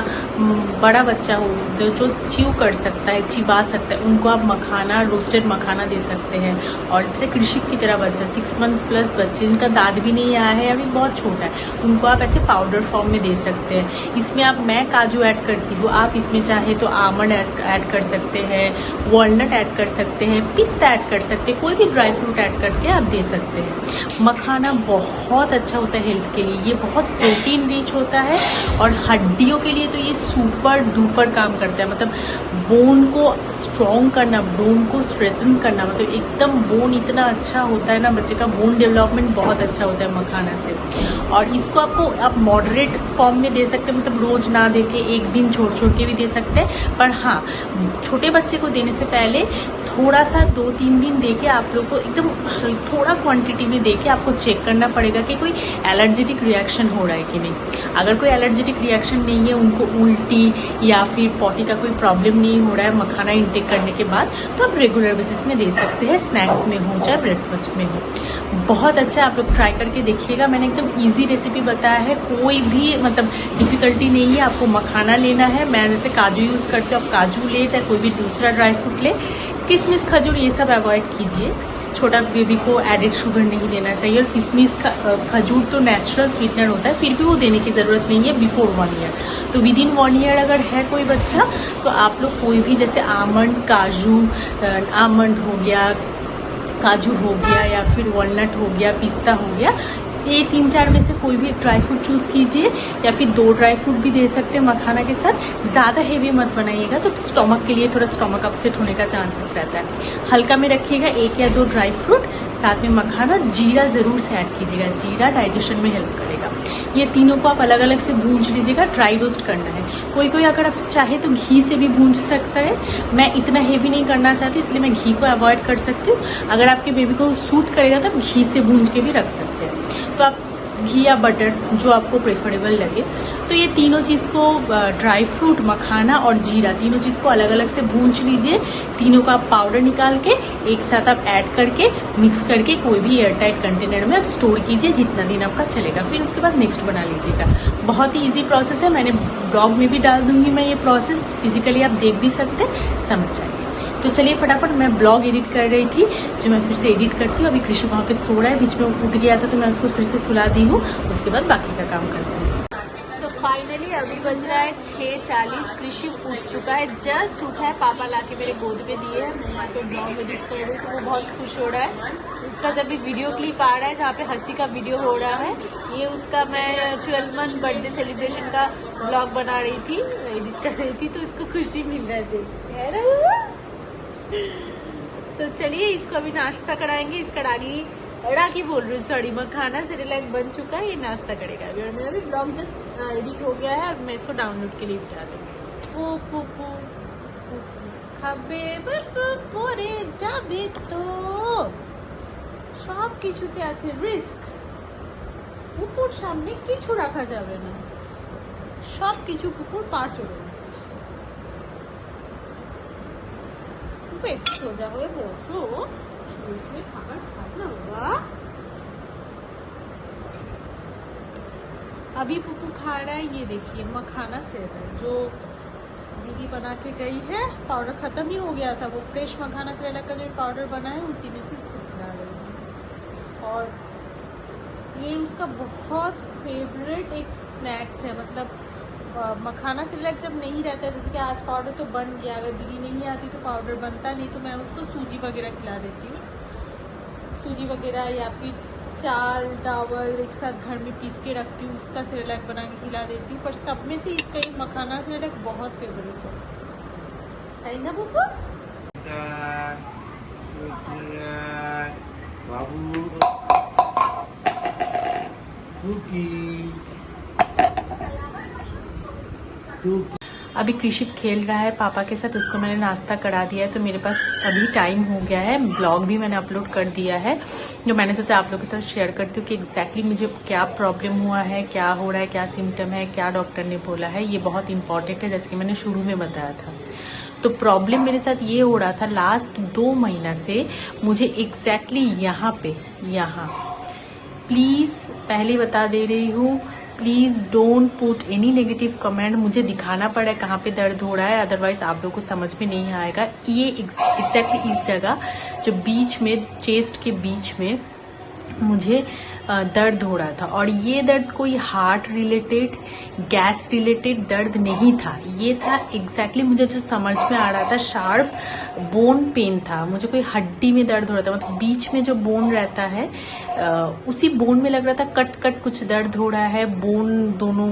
बड़ा बच्चा हो जो च्यू कर सकता है, चिबा सकता है, उनको आप मखाना, रोस्टेड मखाना दे सकते हैं। और जैसे कृषिक की तरह बच्चा 6 मंथ्स प्लस बच्चे, जिनका दांत भी नहीं आया है, अभी बहुत छोटा है, उनको आप ऐसे पाउडर फॉर्म में दे सकते हैं। इसमें आप, मैं काजू ऐड करती हूँ, आप इसमें चाहे तो आमंड ऐड कर सकते हैं, वॉलनट ऐड कर सकते हैं, पिस्ता ऐड कर सकते हैं, कोई भी ड्राई फ्रूट ऐड करके आप दे सकते हैं। मखाना बहुत अच्छा होता है हेल्थ के लिए, ये बहुत प्रोटीन रिच होता है और हड्डियों के लिए तो ये सुपर डुपर काम करता है। मतलब बोन को स्ट्रॉन्ग करना, बोन को स्ट्रेंथन करना, मतलब एकदम बोन इतना अच्छा होता है ना, बच्चे का बोन डेवलपमेंट बहुत अच्छा होता है मखाना से। और इसको आप मॉडरेट फॉर्म में दे सकते हैं, मतलब रोज ना दे के एक दिन छोड़ के भी दे सकते हैं। पर हाँ, छोटे बच्चे को देने से पहले थोड़ा सा 2-3 दिन दे के आप लोग को एकदम थोड़ा क्वांटिटी में दे के आपको चेक करना पड़ेगा कि कोई एलर्जेटिक रिएक्शन हो रहा है कि नहीं। अगर कोई एलर्जेटिक रिएक्शन नहीं है, उनको उल्टी या फिर पॉटी का कोई प्रॉब्लम नहीं हो रहा है मखाना इंटेक करने के बाद, तो आप रेगुलर बेसिस में दे सकते हैं, स्नैक्स में हो चाहे ब्रेकफास्ट में हो। बहुत अच्छा, आप लोग ट्राई करके देखिएगा। मैंने एकदम ईजी रेसिपी बताया है, कोई भी मतलब डिफिकल्टी नहीं है। आपको मखाना लेना है, मैं जैसे काजू यूज़ करती हूँ, आप काजू ले, चाहे कोई भी दूसरा ड्राई फ्रूट ले, किशमिश खजूर ये सब अवॉइड कीजिए। छोटा बेबी को एडेड शुगर नहीं देना चाहिए। और किशमिश खजूर तो नेचुरल स्वीटनर होता है, फिर भी वो देने की ज़रूरत नहीं है बिफोर 1 ईयर। तो विद इन 1 ईयर अगर है कोई बच्चा, तो आप लोग कोई भी, जैसे आमंड, काजू, आमंड हो गया, काजू हो गया, या फिर वॉलनट हो गया, पिस्ता हो गया, ये 3-4 में से कोई भी एक ड्राई फ्रूट चूज़ कीजिए, या फिर 2 ड्राई फ्रूट भी दे सकते हैं मखाना के साथ। ज़्यादा हेवी मत बनाइएगा, तो स्टोमक के लिए थोड़ा स्टोमक अपसेट होने का चांसेस रहता है। हल्का में रखिएगा, 1 या 2 ड्राई फ्रूट, साथ में मखाना, जीरा ज़रूर से ऐड कीजिएगा, जीरा डाइजेशन में हेल्प करेगा। ये तीनों को आप अलग अलग से भूंज लीजिएगा, ड्राई रोस्ट करना है। कोई अगर आप चाहे तो घी से भी भूंज सकता है। मैं इतना हेवी नहीं करना चाहती, इसलिए मैं घी को अवॉइड कर सकती हूँ। अगर आपके बेबी को सूट करेगा तो आप घी से भूंज के भी रख सकते हैं, तो आप घी या बटर जो आपको प्रेफरेबल लगे। तो ये तीनों चीज़ को, ड्राई फ्रूट, मखाना और जीरा, तीनों चीज़ को अलग अलग से भूंज लीजिए। तीनों का आप पाउडर निकाल के एक साथ आप ऐड करके मिक्स करके कोई भी एयरटाइट कंटेनर में आप स्टोर कीजिए, जितना दिन आपका चलेगा। फिर उसके बाद नेक्स्ट बना लीजिएगा। बहुत ही ईजी प्रोसेस है, मैंने ब्लॉग में भी डाल दूंगी मैं ये प्रोसेस, फिजिकली आप देख भी सकते हैं, समझ जाएंगे। तो चलिए फटाफट, मैं ब्लॉग एडिट कर रही थी, जो मैं फिर से एडिट करती हूँ। अभी कृषि वहाँ पे सो रहा है, बीच में उठ गया था तो मैं उसको फिर से सुला दी हूँ, उसके बाद बाकी का काम करती हूँ। सो फाइनली अभी बज रहा है 6:40, कृषि उठ चुका है, जस्ट उठा है, पापा लाके मेरे गोद पे दिए हैं। मैं यहाँ पे ब्लॉग एडिट कर रही हूँ, वो बहुत खुश हो रहा है। उसका जब भी वीडियो क्लिप आ रहा है जहाँ पे हंसी का वीडियो हो रहा है, ये उसका मैं 12 मंथ बर्थडे सेलिब्रेशन का ब्लॉग बना रही थी, एडिट कर रही थी, तो इसको खुशी मिल रहा है। तो चलिए इसको अभी नाश्ता कराएंगे। इसका रागी बोल रही हूँ, सॉरी, मखाना सेरेलैक बन चुका है, ये नाश्ता करेगा अभी। और मेरा भी ब्लॉग जस्ट एडिट हो गया है, अब मैं इसको डाउनलोड के लिए बिठा दूँगी। পরে যাবে তো সব কিছুতে আছে রিস্ক, কুকুর সামনে কিছু রাখা যাবে না, সব কিছু কুকুর পা চড়ে যাচ্ছে। একটু সোজা হয়ে বসো, শুয়ে শুয়ে খাবার খাও না বাবা। अभी पुप्पू खा रहा है, ये देखिए मखाना सेरेलैक जो दीदी बना के गई है। पाउडर खत्म ही हो गया था, वो फ्रेश मखाना सेरेलैक का जो पाउडर बना है उसी में से उसको खिला रही है। और ये उसका बहुत फेवरेट एक स्नैक्स है, मतलब मखाना सेरेलैक जब नहीं रहता है, जैसे कि आज पाउडर तो बन गया, अगर दीदी नहीं आती तो पाउडर बनता नहीं, तो मैं उसको सूजी वगैरह खिला देती हूँ, सूजी वगैरह या फिर चाल चावल एक साथ घर में पीस के रखती हूँ, उसका सेरेलैक बना के खिला देती हूँ। पर सब में से इसका एक मखाना सेरेलैक बहुत फेवरेट है ना पुप्पू? बाबू अभी कृषिप खेल रहा है पापा के साथ, उसको मैंने नाश्ता करा दिया है। तो मेरे पास अभी टाइम हो गया है, ब्लॉग भी मैंने अपलोड कर दिया है, जो मैंने सोचा आप लोगों के साथ शेयर करती हूँ कि एग्जैक्टली मुझे क्या प्रॉब्लम हुआ है, क्या हो रहा है, क्या सिम्टम है, क्या डॉक्टर ने बोला है। ये बहुत इंपॉर्टेंट है, जैसे कि मैंने शुरू में बताया था। तो प्रॉब्लम मेरे साथ ये हो रहा था लास्ट 2 महीना से, मुझे एग्जैक्टली यहाँ प्लीज पहले बता दे रही हूँ, please don't put any negative comment. मुझे दिखाना पड़ा है कहाँ पे दर्द हो रहा है, अदरवाइज आप लोगों को समझ में नहीं आएगा। ये एग्जैक्टली इस जगह जो बीच में, चेस्ट के बीच में मुझे दर्द हो रहा था, और ये दर्द कोई हार्ट रिलेटेड, गैस रिलेटेड दर्द नहीं था। ये था एग्जैक्टली मुझे जो समझ में आ रहा था, शार्प बोन पेन था। मुझे कोई हड्डी में दर्द हो रहा था, मतलब बीच में जो बोन रहता है उसी बोन में लग रहा था कट कट कुछ दर्द हो रहा है। बोन दोनों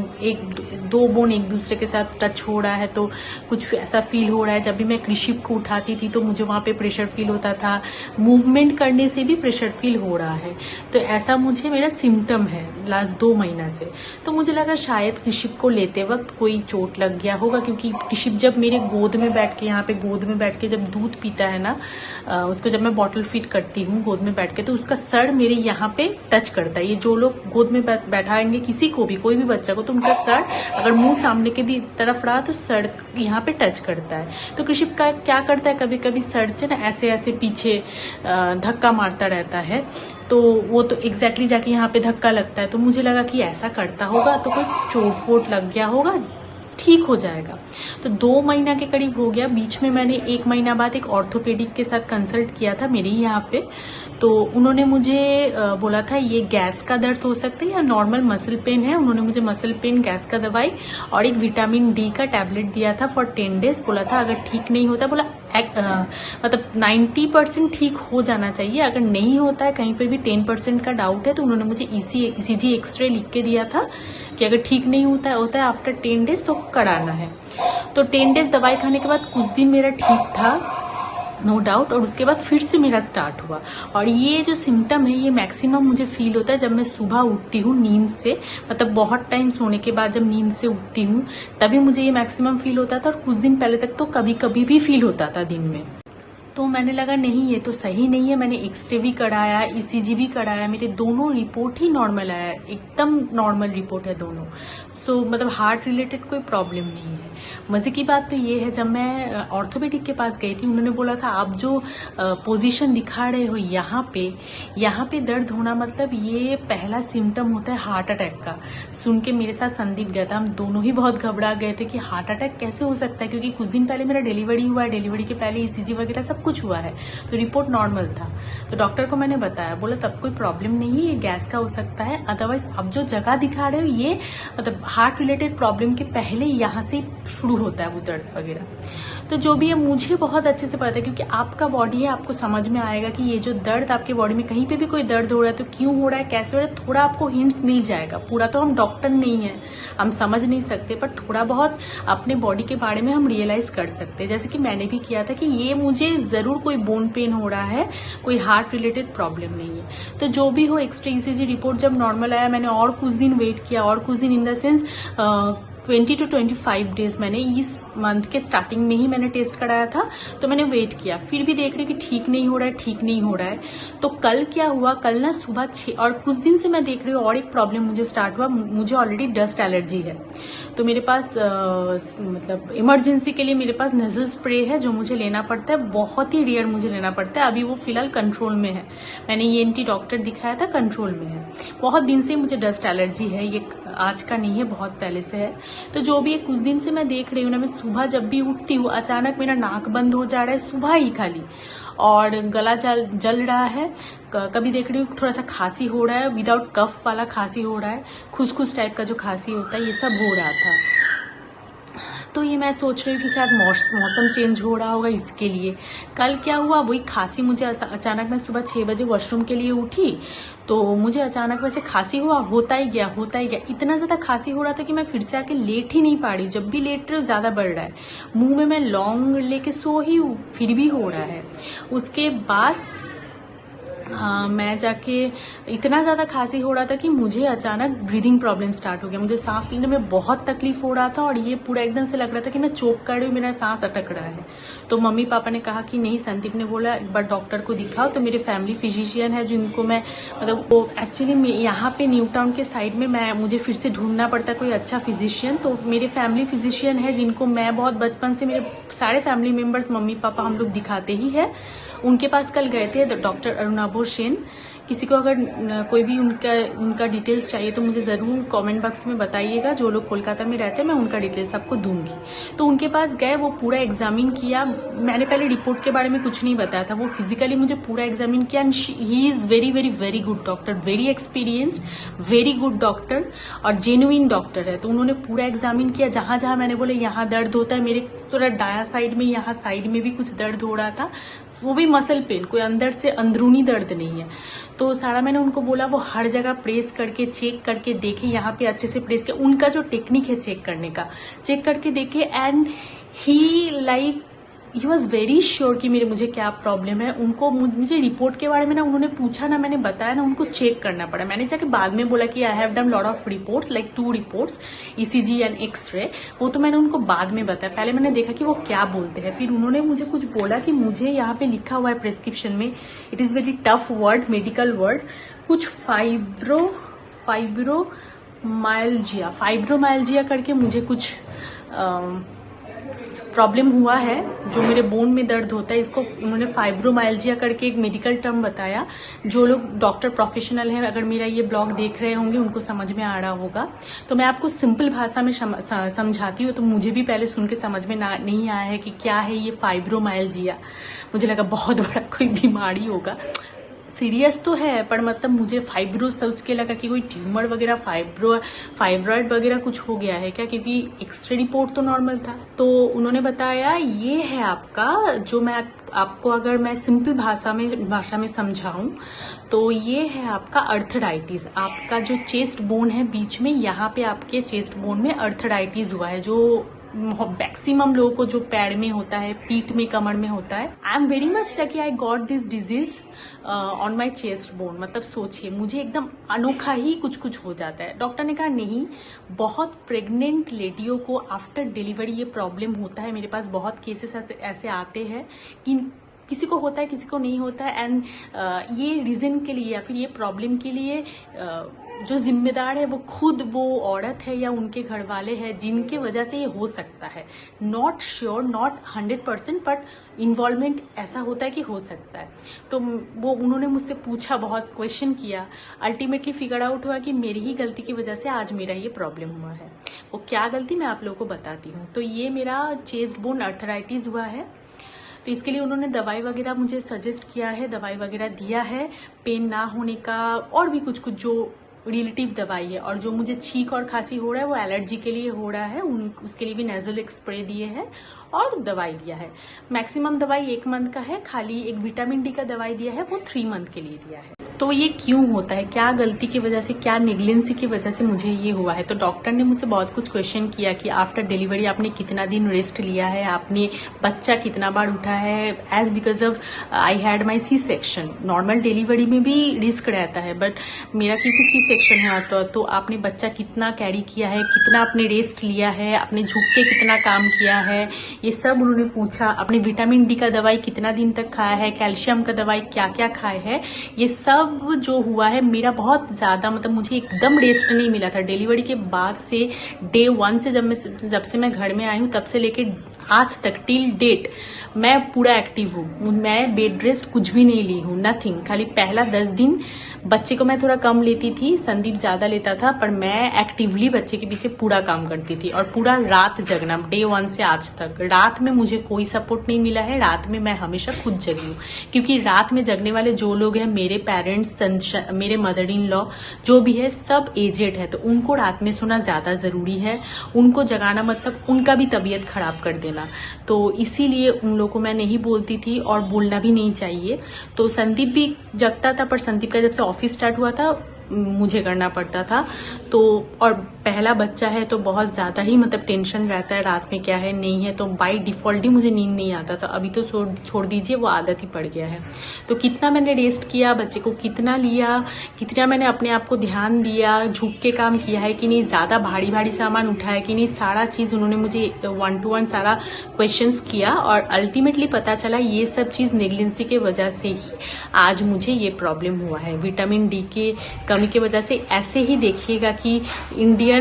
दो बोन एक दूसरे के साथ टच हो रहा है, तो कुछ ऐसा फील हो रहा है। जब भी मैं कृषिप को उठाती थी तो मुझे वहां पे प्रेशर फील होता था, मूवमेंट करने से भी प्रेशर फील हो रहा है। तो ऐसा मुझे मेरा सिम्टम है लास्ट 2 महीना से। तो मुझे लगा शायद कृषिप को लेते वक्त कोई चोट लग गया होगा, क्योंकि कृषिप जब मेरे गोद में बैठ के, यहाँ पे गोद में बैठ के जब दूध पीता है ना, उसको जब मैं बॉटल फीड करती हूँ गोद में बैठ के, तो उसका सर मेरे यहाँ पे टच करता है। ये जो लोग गोद में बैठाएंगे किसी को भी, कोई भी बच्चा को, तो उनका सर अगर मुंह सामने के भी तरफ रहा तो सर यहाँ पे टच करता है। तो कृषिप का क्या करता है, कभी कभी सर से ना ऐसे ऐसे पीछे धक्का मारता रहता है, तो वो तो एग्जैक्टली जाके यहाँ पे धक्का लगता है। तो मुझे लगा कि ऐसा करता होगा तो कोई चोट वोट लग गया होगा, ठीक हो जाएगा। तो 2 महीना के करीब हो गया। बीच में मैंने 1 महीना बाद एक ऑर्थोपेडिक के साथ कंसल्ट किया था मेरे ही यहाँ पे। तो उन्होंने मुझे बोला था ये गैस का दर्द हो सकता है या नॉर्मल मसल पेन है। उन्होंने मुझे मसल पेन, गैस का दवाई और एक विटामिन डी का टैबलेट दिया था फॉर 10 डेज। बोला था अगर ठीक नहीं होता, बोला मतलब 90% ठीक हो जाना चाहिए, अगर नहीं होता है कहीं पे भी 10% का डाउट है, तो उन्होंने मुझे ईसीजी एक्सरे लिख के दिया था कि अगर ठीक नहीं होता है आफ्टर 10 डेज तो कराना है। तो 10 डेज दवाई खाने के बाद कुछ दिन मेरा ठीक था, नो डाउट, और उसके बाद फिर से मेरा स्टार्ट हुआ। और ये जो सिम्टम है ये मैक्सिमम मुझे फील होता है जब मैं सुबह उठती हूँ नींद से, मतलब बहुत टाइम सोने के बाद जब नींद से उठती हूँ तभी मुझे ये मैक्सिमम फील होता था। और कुछ दिन पहले तक तो कभी कभी भी फील होता था दिन में। तो मैंने लगा नहीं ये तो सही नहीं है। मैंने एक्सरे भी कराया, ईसीजी भी कराया, मेरे दोनों रिपोर्ट ही नॉर्मल आया, एकदम नॉर्मल रिपोर्ट है दोनों। सो मतलब हार्ट रिलेटेड कोई प्रॉब्लम नहीं है। मजे की बात तो ये है, जब मैं ऑर्थोपेडिक के पास गई थी उन्होंने बोला था आप जो पोजीशन दिखा रहे हो यहाँ पे दर्द होना मतलब ये पहला सिम्टम होता है हार्ट अटैक का। सुन के मेरे साथ संदीप गया था, हम दोनों ही बहुत घबरा गए थे कि हार्ट अटैक कैसे हो सकता है, क्योंकि कुछ दिन पहले मेरा डिलीवरी हुआ है, डिलीवरी के पहले ईसीजी वगैरह सब कुछ हुआ है, तो रिपोर्ट नॉर्मल था। तो डॉक्टर को मैंने बताया, बोला तब कोई प्रॉब्लम नहीं है, ये गैस का हो सकता है, अदरवाइज अब जो जगह दिखा रहे हो ये मतलब हार्ट रिलेटेड प्रॉब्लम के पहले यहाँ से शुरू होता है वो दर्द वगैरह। तो जो भी है मुझे बहुत अच्छे से पता है, क्योंकि आपका बॉडी है, आपको समझ में आएगा कि ये जो दर्द आपके बॉडी में कहीं पे भी कोई दर्द हो रहा है तो क्यों हो रहा है, कैसे हो रहा है, थोड़ा आपको हिंट्स मिल जाएगा। पूरा तो हम डॉक्टर नहीं है, हम समझ नहीं सकते, पर थोड़ा बहुत अपने बॉडी के बारे में हम रियलाइज कर सकते हैं। जैसे कि मैंने भी किया था कि ये मुझे जरूर कोई बोन पेन हो रहा है, कोई हार्ट रिलेटेड प्रॉब्लम नहीं है। तो जो भी हो एक्सरे ईसीजी रिपोर्ट जब नॉर्मल आया, मैंने और कुछ दिन वेट किया, और कुछ दिन in the sense 20 to 25 days मैंने इस मंथ के स्टार्टिंग में ही मैंने टेस्ट कराया था, तो मैंने वेट किया, फिर भी देख रही कि ठीक नहीं हो रहा है। तो कल क्या हुआ, कल ना सुबह 6 और कुछ दिन से मैं देख रही हूँ और एक प्रॉब्लम मुझे स्टार्ट हुआ। मुझे ऑलरेडी डस्ट एलर्जी है, तो मेरे पास मतलब इमरजेंसी के लिए मेरे पास नेजल स्प्रे है जो मुझे लेना पड़ता है, बहुत ही रेयर मुझे लेना पड़ता है। अभी वो फिलहाल कंट्रोल में है, मैंने ENT डॉक्टर दिखाया था, कंट्रोल में है। बहुत दिन से मुझे डस्ट एलर्जी है, ये आज का नहीं है, बहुत पहले से है। तो जो भी है कुछ दिन से मैं देख रही हूँ ना, मैं सुबह जब भी उठती हूँ अचानक मेरा नाक बंद हो जा रहा है सुबह ही खाली, और गला जल रहा है। कभी देख रही हूँ थोड़ा सा खांसी हो रहा है, विदाउट कफ वाला खांसी हो रहा है, खुसखुस टाइप का जो खांसी होता है, ये सब हो रहा था। तो ये मैं सोच रही हूँ कि शायद मौसम चेंज हो रहा होगा इसके लिए। कल क्या हुआ, वही खांसी मुझे अचानक, मैं सुबह 6 बजे वॉशरूम के लिए उठी तो मुझे अचानक वैसे खांसी हुआ, होता ही गया। इतना ज़्यादा खांसी हो रहा था कि मैं फिर से आके लेट ही नहीं पा रही। जब भी लेट रही हूँ ज़्यादा बढ़ रहा है। मुंह में मैं लौंग लेके सो ही हूँ फिर भी हो रहा है। उसके बाद हाँ, मैं जाके इतना ज़्यादा खांसी हो रहा था कि मुझे अचानक ब्रीदिंग प्रॉब्लम स्टार्ट हो गया। मुझे सांस लेने में बहुत तकलीफ हो रहा था और ये पूरा एकदम से लग रहा था कि मैं चोक कर रही हूँ, मेरा सांस अटक रहा है। तो मम्मी पापा ने कहा कि नहीं, संदीप ने बोला एक बार डॉक्टर को दिखाओ। तो मेरे फैमिली फिजिशियन है जिनको मैं मतलब वो एक्चुअली यहाँ पे न्यू टाउन के साइड में मुझे फिर से ढूंढना पड़ता है कोई अच्छा फिजिशियन। तो मेरे फैमिली फिजिशियन है जिनको मैं बहुत बचपन से, मेरे सारे फैमिली मेम्बर्स मम्मी पापा हम लोग दिखाते ही है। उनके पास कल गए थे, डॉक्टर अरुणाभो सेन। किसी को अगर कोई भी उनका डिटेल्स चाहिए तो मुझे ज़रूर कमेंट बॉक्स में बताइएगा। जो लोग कोलकाता में रहते हैं मैं उनका डिटेल्स आपको दूंगी। तो उनके पास गए, वो पूरा एग्जामिन किया। मैंने पहले रिपोर्ट के बारे में कुछ नहीं बताया था, वो फिजिकली मुझे पूरा एग्जामिन किया। And he is very very very good doctor, very experienced, very good doctor और जेन्युइन डॉक्टर है। तो उन्होंने पूरा एग्जामिन किया। जहाँ जहाँ मैंने बोले यहाँ दर्द होता है, मेरे थोड़ा दायां साइड में, यहाँ साइड में भी कुछ दर्द हो रहा था, वो भी मसल पेन, कोई अंदर से अंदरूनी दर्द नहीं है। तो सारा मैंने उनको बोला वो हर जगह प्रेस करके चेक करके देखे, यहाँ पे अच्छे से प्रेस किया। उनका जो टेक्निक है चेक करने का, चेक करके देखे। And he was very sure कि मुझे क्या प्रॉब्लम है। उनको मुझे रिपोर्ट के बारे में ना उन्होंने पूछा ना मैंने बताया ना, उनको चेक करना पड़ा। मैंने जाके बाद में बोला कि I have done lot of reports, like 2 reports, ECG and x-ray. वो तो मैंने उनको बाद में बताया, पहले मैंने देखा कि वो क्या बोलते हैं। फिर उन्होंने मुझे कुछ बोला कि मुझे यहाँ पे लिखा हुआ है प्रेस्क्रिप्शन में, it is very tough word, medical word, कुछ फाइब्रोमाइल्जिया करके मुझे कुछ प्रॉब्लम हुआ है, जो मेरे बोन में दर्द होता है। इसको उन्होंने फाइब्रोमाइल्जिया करके एक मेडिकल टर्म बताया। जो लोग डॉक्टर प्रोफेशनल हैं, अगर मेरा ये ब्लॉग देख रहे होंगे उनको समझ में आ रहा होगा। तो मैं आपको सिंपल भाषा में समझाती हूँ। तो मुझे भी पहले सुन के समझ में नहीं आया है कि क्या है ये फाइब्रोमाइल्जिया। मुझे लगा बहुत बड़ा कोई बीमारी होगा, सीरियस तो है, पर मतलब मुझे फाइब्रो सोच के लगा कि कोई ट्यूमर वगैरह, फाइब्रॉइड वगैरह कुछ हो गया है क्या, क्योंकि एक्सरे रिपोर्ट तो नॉर्मल था। तो उन्होंने बताया ये है आपका, जो मैं आपको अगर मैं सिंपल भाषा में समझाऊं तो ये है आपका अर्थराइटिस। आपका जो चेस्ट बोन है बीच में, यहाँ पे आपके चेस्ट बोन में अर्थराइटिस हुआ है, जो मैक्सिमम लोगों को जो पैर में होता है, पीठ में, कमर में होता है। आई am very much lucky I got this disease on my chest bone. मतलब सोचिए, मुझे एकदम अनोखा ही कुछ हो जाता है। डॉक्टर ने कहा नहीं, बहुत प्रेग्नेंट लेडियों को आफ्टर डिलीवरी ये प्रॉब्लम होता है। मेरे पास बहुत केसेस ऐसे आते हैं कि किसी को होता है, किसी को नहीं होता है। एंड ये रीजन के लिए या फिर ये प्रॉब्लम के लिए जो जिम्मेदार है वो खुद वो औरत है या उनके घर वाले हैं, जिनके वजह से ये हो सकता है। Not sure, not 100%, but involvement ऐसा होता है कि हो सकता है। तो वो उन्होंने मुझसे पूछा, बहुत क्वेश्चन किया। अल्टीमेटली फिगर आउट हुआ कि मेरी ही गलती की वजह से आज मेरा ये प्रॉब्लम हुआ है। वो क्या गलती मैं आप लोगों को बताती हूँ। तो ये मेरा चेस्ट बोन अर्थराइटिस हुआ है। तो इसके लिए उन्होंने दवाई वगैरह मुझे सजेस्ट किया है, दवाई वगैरह दिया है पेन ना होने का, और भी कुछ जो रिलेटिव दवाई है। और जो मुझे छींक और खांसी हो रहा है वो एलर्जी के लिए हो रहा है, उसके लिए भी नेजल स्प्रे दिए हैं और दवाई दिया है। मैक्सिमम दवाई 1 मंथ का है, खाली एक विटामिन डी का दवाई दिया है, वो 3 मंथ के लिए दिया है। तो ये क्यों होता है, क्या गलती की वजह से, क्या नेग्लेंसी की वजह से मुझे ये हुआ है। तो डॉक्टर ने मुझसे बहुत कुछ क्वेश्चन किया कि आफ्टर डिलीवरी आपने कितना दिन रेस्ट लिया है, आपने बच्चा कितना बार उठा है। As because of I had my C section, normal delivery में भी रिस्क रहता है, बट मेरा क्योंकि सी सेक्शन है तो आपने बच्चा कितना कैरी किया है, कितना आपने रेस्ट लिया है, आपने झुक के कितना काम किया है, ये सब उन्होंने पूछा। आपने विटामिन डी का दवाई कितना दिन तक खाया है, कैल्शियम का दवाई क्या क्या खाए है, ये सब जो हुआ है। मेरा बहुत ज्यादा मतलब मुझे एकदम रेस्ट नहीं मिला था डिलीवरी के बाद से। डे 1 से जब से मैं घर में आई हूँ तब से लेके आज तक टिल डेट मैं पूरा एक्टिव हूँ। मैं बेड रेस्ट कुछ भी नहीं ली हूँ, नथिंग। खाली पहला 10 दिन बच्चे को मैं थोड़ा कम लेती थी, संदीप ज्यादा लेता था, पर मैं एक्टिवली बच्चे के पीछे पूरा काम करती थी और पूरा रात जगना, डे 1 से आज तक। रात में मुझे कोई सपोर्ट नहीं मिला है, रात में मैं हमेशा खुद जगी हूँ, क्योंकि रात में जगने वाले जो लोग हैं, मेरे पेरेंट्स, मेरे मदर इन लॉ जो भी है, सब एजेड है, तो उनको रात में सोना ज्यादा जरूरी है। उनको जगाना मतलब उनका भी तबीयत खराब कर देना, तो इसीलिए उन लोगों को मैं नहीं बोलती थी और बोलना भी नहीं चाहिए। तो संदीप भी जगता था, पर संदीप का जब से ऑफिस स्टार्ट हुआ था मुझे करना पड़ता था। तो और पहला बच्चा है तो बहुत ज्यादा ही मतलब टेंशन रहता है, रात में क्या है नहीं है, तो बाय डिफॉल्ट ही मुझे नींद नहीं आता था। अभी तो छोड़ दीजिए, वो आदत ही पड़ गया है। तो कितना मैंने रेस्ट किया, बच्चे को कितना लिया, कितना मैंने अपने आप को ध्यान दिया, झुक के काम किया है कि नहीं, ज्यादा भारी भारी सामान उठाया कि नहीं, सारा चीज उन्होंने मुझे 1 to 1 सारा क्वेश्चंस किया और अल्टीमेटली पता चला ये सब चीज नेग्लिजेंसी के वजह से ही आज मुझे ये प्रॉब्लम हुआ है। विटामिन डी के कमी की वजह से। ऐसे ही देखिएगा कि इंडियन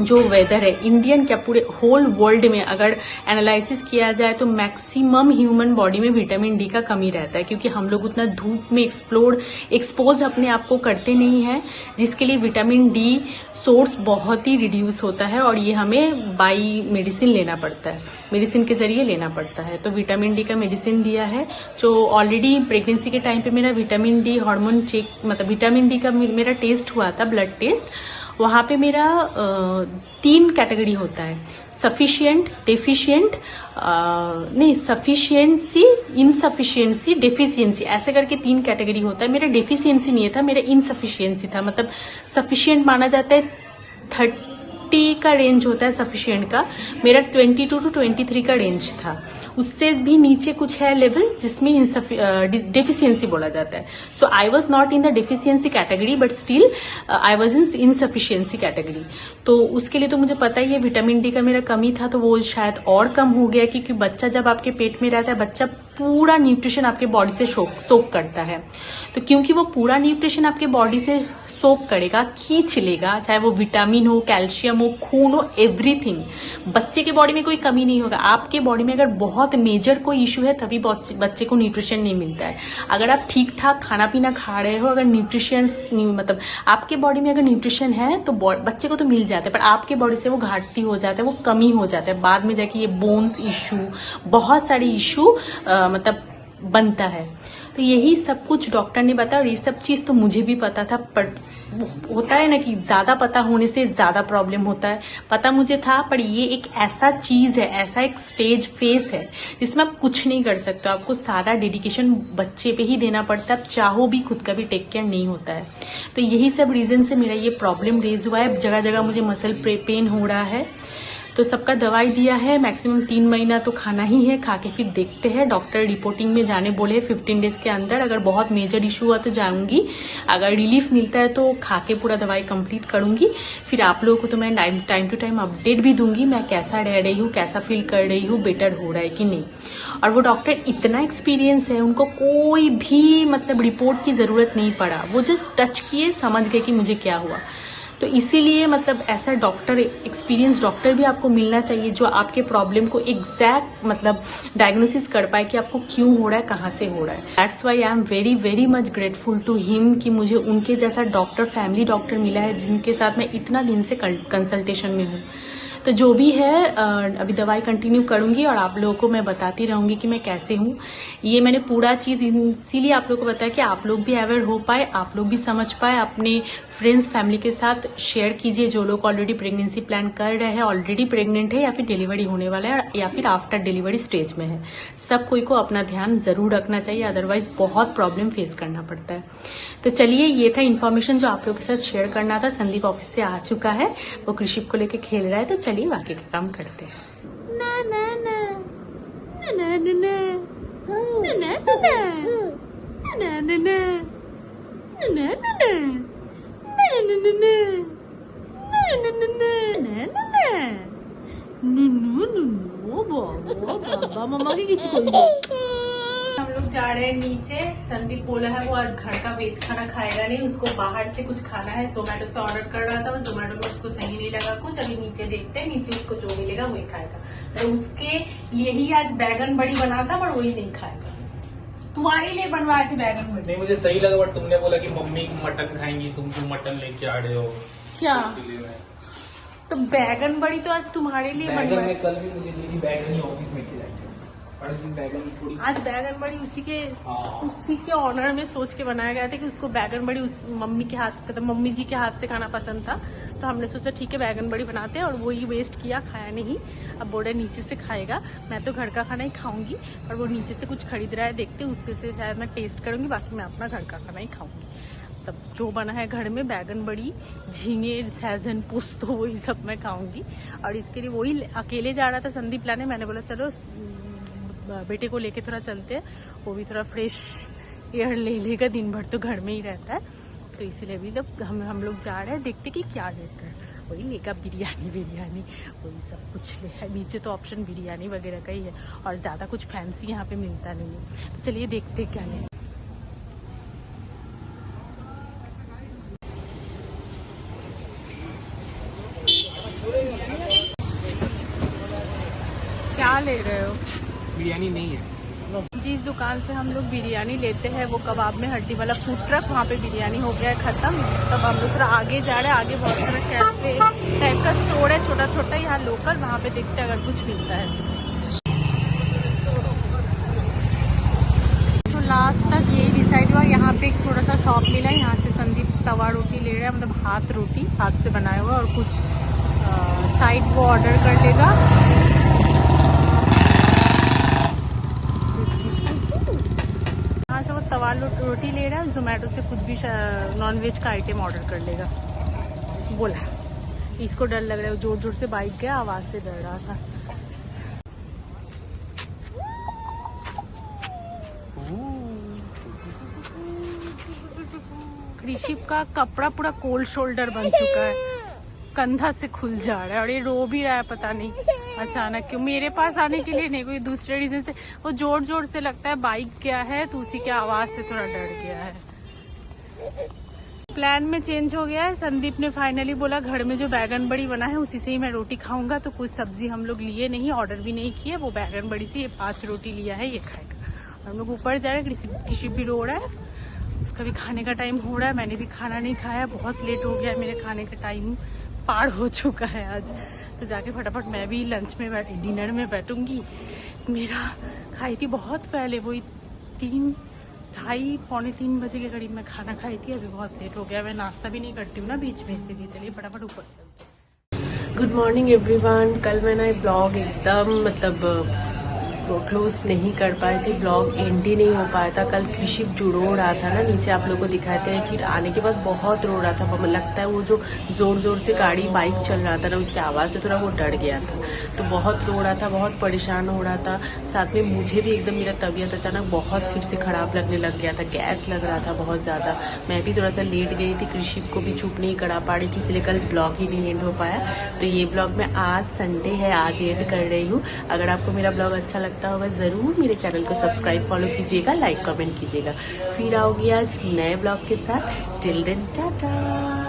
जो वेदर है, इंडियन क्या पूरे होल वर्ल्ड में अगर एनालिसिस किया जाए तो मैक्सिमम ह्यूमन बॉडी में विटामिन डी का कमी रहता है, क्योंकि हम लोग उतना धूप में एक्सपोज अपने आप को करते नहीं है, जिसके लिए विटामिन डी सोर्स बहुत ही रिड्यूस होता है और ये हमें बाई मेडिसिन लेना पड़ता है, मेडिसिन के जरिए लेना पड़ता है। तो विटामिन डी का मेडिसिन दिया है, जो ऑलरेडी प्रेगनेंसी के टाइम पे मेरा विटामिन डी हार्मोन चेक, मतलब विटामिन डी का मेरा टेस्ट हुआ था, ब्लड टेस्ट। वहां पे मेरा 3 कैटेगरी होता है, सफिशिएंट, डेफिशिएंट, नहीं सफिशिएंसी, इनसफिशिएंसी, डेफिशिएंसी, ऐसे करके 3 कैटेगरी होता है। मेरा डेफिशिएंसी नहीं था, मेरा इनसफिशिएंसी था। मतलब सफिशिएंट माना जाता है 30 का रेंज होता है सफिशिएंट का, मेरा 22 to 23 का रेंज था। उससे भी नीचे कुछ है लेवल जिसमें डेफिशिएंसी बोला जाता है। So I was not in the deficiency category, but still I was in insufficiency category. तो उसके लिए तो मुझे पता ही है विटामिन डी का मेरा कमी था, तो वो शायद और कम हो गया, क्योंकि बच्चा जब आपके पेट में रहता है, बच्चा पूरा न्यूट्रिशन आपके बॉडी से सोक करता है। तो क्योंकि वो पूरा न्यूट्रिशन आपके बॉडी से सोक करेगा, खींच लेगा, चाहे वो विटामिन हो, कैल्शियम हो, खून हो, एवरीथिंग, बच्चे के बॉडी में कोई कमी नहीं होगा। आपके बॉडी में अगर बहुत मेजर कोई इश्यू है तभी बच्चे को न्यूट्रिशन नहीं मिलता है। अगर आप ठीक ठाक खाना पीना खा रहे हो, अगर न्यूट्रिशन मतलब आपके बॉडी में अगर न्यूट्रिशन है तो बच्चे को तो मिल जाता है, पर आपके बॉडी से वो घाटती हो जाता है, वो कमी हो जाता है, बाद में जाके ये बोन्स इश्यू, बहुत सारे इश्यू मतलब बनता है। तो यही सब कुछ डॉक्टर ने बताया और ये सब चीज तो मुझे भी पता था, पर होता है ना कि ज्यादा पता होने से ज्यादा प्रॉब्लम होता है। पता मुझे था, पर ये एक ऐसा चीज है, ऐसा एक स्टेज फेस है जिसमें आप कुछ नहीं कर सकते, आपको सारा डेडिकेशन बच्चे पे ही देना पड़ता है, आप चाहो भी खुद का भी टेक केयर नहीं होता है। तो यही सब रीजन से मेरा ये प्रॉब्लम रेज हुआ है। जगह जगह मुझे मसल पेन हो रहा है, तो सबका दवाई दिया है, मैक्सिमम 3 महीना तो खाना ही है, खा के फिर देखते हैं। डॉक्टर रिपोर्टिंग में जाने बोले 15 डेज के अंदर, अगर बहुत मेजर इशू हुआ तो जाऊंगी, अगर रिलीफ मिलता है तो खा के पूरा दवाई कंप्लीट करूंगी। फिर आप लोगों को तो मैं टाइम टू टाइम अपडेट भी दूंगी, मैं कैसा रह रही हूँ, कैसा फील कर रही हूँ, बेटर हो रहा है कि नहीं। और वो डॉक्टर इतना एक्सपीरियंस है, उनको कोई भी मतलब रिपोर्ट की जरूरत नहीं पड़ा, वो जस्ट टच किए, समझ गए कि मुझे क्या हुआ। तो इसीलिए मतलब ऐसा डॉक्टर, एक्सपीरियंस डॉक्टर भी आपको मिलना चाहिए, जो आपके प्रॉब्लम को एग्जैक्ट मतलब डायग्नोसिस कर पाए कि आपको क्यों हो रहा है, कहाँ से हो रहा है। That's why I am very very much grateful to him कि मुझे उनके जैसा डॉक्टर, फैमिली डॉक्टर मिला है, जिनके साथ मैं इतना दिन से कंसल्टेशन में हूँ। तो जो भी है अभी दवाई कंटिन्यू करूंगी और आप लोगों को मैं बताती रहूंगी कि मैं कैसे हूँ। ये मैंने पूरा चीज इसीलिए आप लोगों को बताया कि आप लोग भी अवेयर हो पाए, आप लोग भी समझ पाए, अपने फ्रेंड्स फैमिली के साथ शेयर कीजिए। जो लोग ऑलरेडी प्रेगनेंसी प्लान कर रहे हैं, ऑलरेडी प्रेग्नेंट है या फिर डिलीवरी होने वाला है या फिर आफ्टर डिलीवरी स्टेज में है, सब कोई को अपना ध्यान जरूर रखना चाहिए, अदरवाइज बहुत प्रॉब्लम फेस करना पड़ता है। तो चलिए, ये था इन्फॉर्मेशन जो आप लोगों के साथ शेयर करना था। संदीप ऑफिस से आ चुका है, वो कृषिप को लेकर खेल रहा है, तो चलिए बाकी का काम करते हैं। ना ना ना ना ना ना ना ना ना ना ना बाबा मम्मा की किसी कोई हम लोग जा रहे हैं नीचे। संदीप बोला है वो आज घर का वेज खाना खाएगा नहीं, उसको बाहर से कुछ खाना है। जोमेटो से ऑर्डर कर रहा था, जोमेटो में उसको सही नहीं लगा कुछ। अभी नीचे देखते हैं, नीचे उसको जो मिलेगा वही खाएगा। तो उसके लिए ही आज बैगन बड़ी बना था, पर वही नहीं खाएगा। तुम्हारे लिए बनवाए थे बैगन बड़ी। नहीं मुझे सही लगा, बट तुमने बोला कि मम्मी मटन खाएंगी, तुम क्यों मटन लेके आ रहे हो? क्या इसलिए मैं तो बैगन बड़ी तो आज तुम्हारे लिए बैगन बनवाए। में कल भी मुझे दीदी बैगन ही ऑफिस में खिलाई, और दिन बैगन थोड़ी आज बैगन बड़ी उसी के ऑनर में सोच के बनाया गया था कि उसको बैगन बड़ी मम्मी के हाथ, मतलब मम्मी जी के हाथ से खाना पसंद था। तो हमने सोचा ठीक है बैगन बड़ी बनाते हैं, और वही वेस्ट किया, खाया नहीं। अब बोले नीचे से खाएगा, मैं तो घर का खाना ही खाऊंगी, और वो नीचे से कुछ खरीद रहा है, देखते उससे से शायद मैं टेस्ट करूंगी, बाकी मैं अपना घर का खाना ही खाऊंगी। तब जो बना है घर में बैगन बड़ी, झींगे, सहजन, पोस्तो, वही सब मैं खाऊंगी। और इसके लिए वही अकेले जा रहा था संदीप लाने, मैंने बोला चलो बेटे को लेके थोड़ा चलते हैं, वो भी थोड़ा फ्रेश एयर ले लेगा, दिन भर तो घर में ही रहता है। तो इसीलिए भी हम लोग जा रहे हैं, देखते कि क्या लेते हैं। वही लेगा बिरयानी वही सब कुछ ले है। नीचे तो ऑप्शन बिरयानी वगैरह का ही है, और ज़्यादा कुछ फैंसी यहाँ पे मिलता नहीं है। तो चलिए देखते क्या ले। क्या ले रहे हो? बिरयानी नहीं है। जिस दुकान से हम लोग बिरयानी लेते हैं वो कबाब में हड्डी वाला फूड ट्रक, वहाँ पे बिरयानी हो गया है खत्म। तब हम लोग थोड़ा आगे जा रहे हैं, आगे बहुत सारा कैफे टाइप का स्टोर है, छोटा छोटा यहाँ लोकल, वहाँ पे देखते हैं अगर कुछ मिलता है तो। लास्ट तक यही डिसाइड हुआ, यहाँ पे एक छोटा सा शॉप मिला, यहाँ से संदीप तवा रोटी ले रहा है, मतलब हाथ रोटी, हाथ से बनाया हुआ, और कुछ साइड वो ऑर्डर कर लेगा। वो तवा रोटी ले रहा है, जोमेटो से कुछ भी नॉनवेज का आइटम ऑर्डर कर लेगा बोला। इसको डर लग रहा है, जोर जोर से बाइक गया, आवाज से डर रहा था। ऋषिप का कपड़ा पूरा कोल्ड शोल्डर बन चुका है, कंधा से खुल जा रहा है, और ये रो भी रहा है, पता नहीं अचानक क्यों। मेरे पास आने के लिए नहीं, कोई दूसरे रीजन से वो जोर जोर से लगता है बाइक गया है, तो उसी के आवाज से थोड़ा डर गया है। प्लान में चेंज हो गया है। संदीप ने फाइनली बोला घर में जो बैगन बड़ी बना है उसी से ही मैं रोटी खाऊंगा, तो कुछ सब्जी हम लोग लिए नहीं, ऑर्डर भी नहीं किए, वो बैगन बड़ी से ये 5 रोटी लिया है, ये खाएगा। हम लोग ऊपर जा रहे हैं, किसी भी रो रहा है, उसका भी खाने का टाइम हो रहा है। मैंने भी खाना नहीं खाया, बहुत लेट हो गया, मेरे खाने का टाइम पार हो चुका है आज। तो जाके फटाफट मैं भी लंच में डिनर में बैठूंगी। मेरा खाई थी बहुत पहले, वही 3:30 पौने 3 बजे के करीब मैं खाना खाई थी। अभी बहुत लेट हो गया, मैं नाश्ता भी नहीं करती हूँ ना बीच में, इसीलिए चलिए फटाफट ऊपर चलते। Good morning everyone. कल मैंने ब्लॉग एकदम मतलब क्लोज नहीं कर पाए थे, ब्लॉग एंड ही नहीं हो पाया था। कल ऋषिप जो रो रहा था ना, नीचे आप लोगों को दिखाए थे, फिर आने के बाद बहुत रो रहा था। लगता है वो जो जोर जोर से गाड़ी बाइक चल रहा था ना, उसकी आवाज से थोड़ा वो डर गया था, तो बहुत रो रहा था, बहुत परेशान हो रहा था। साथ में मुझे भी एकदम मेरा तबीयत अचानक बहुत फिर से खराब लगने लग गया था, गैस लग रहा था बहुत ज्यादा। मैं भी थोड़ा सा लेट गई थी, ऋषिप को भी चुप नहीं करा पा रही थी, इसलिए कल ब्लॉग ही नहीं एंड हो पाया। तो ये ब्लॉग मैं आज संडे है, आज एंड कर रही हूँ। अगर आपको मेरा ब्लॉग अच्छा लगता होगा जरूर मेरे चैनल को सब्सक्राइब, फॉलो कीजिएगा, लाइक कमेंट कीजिएगा। फिर आओगी आज नए ब्लॉग के साथ। Till then Tata.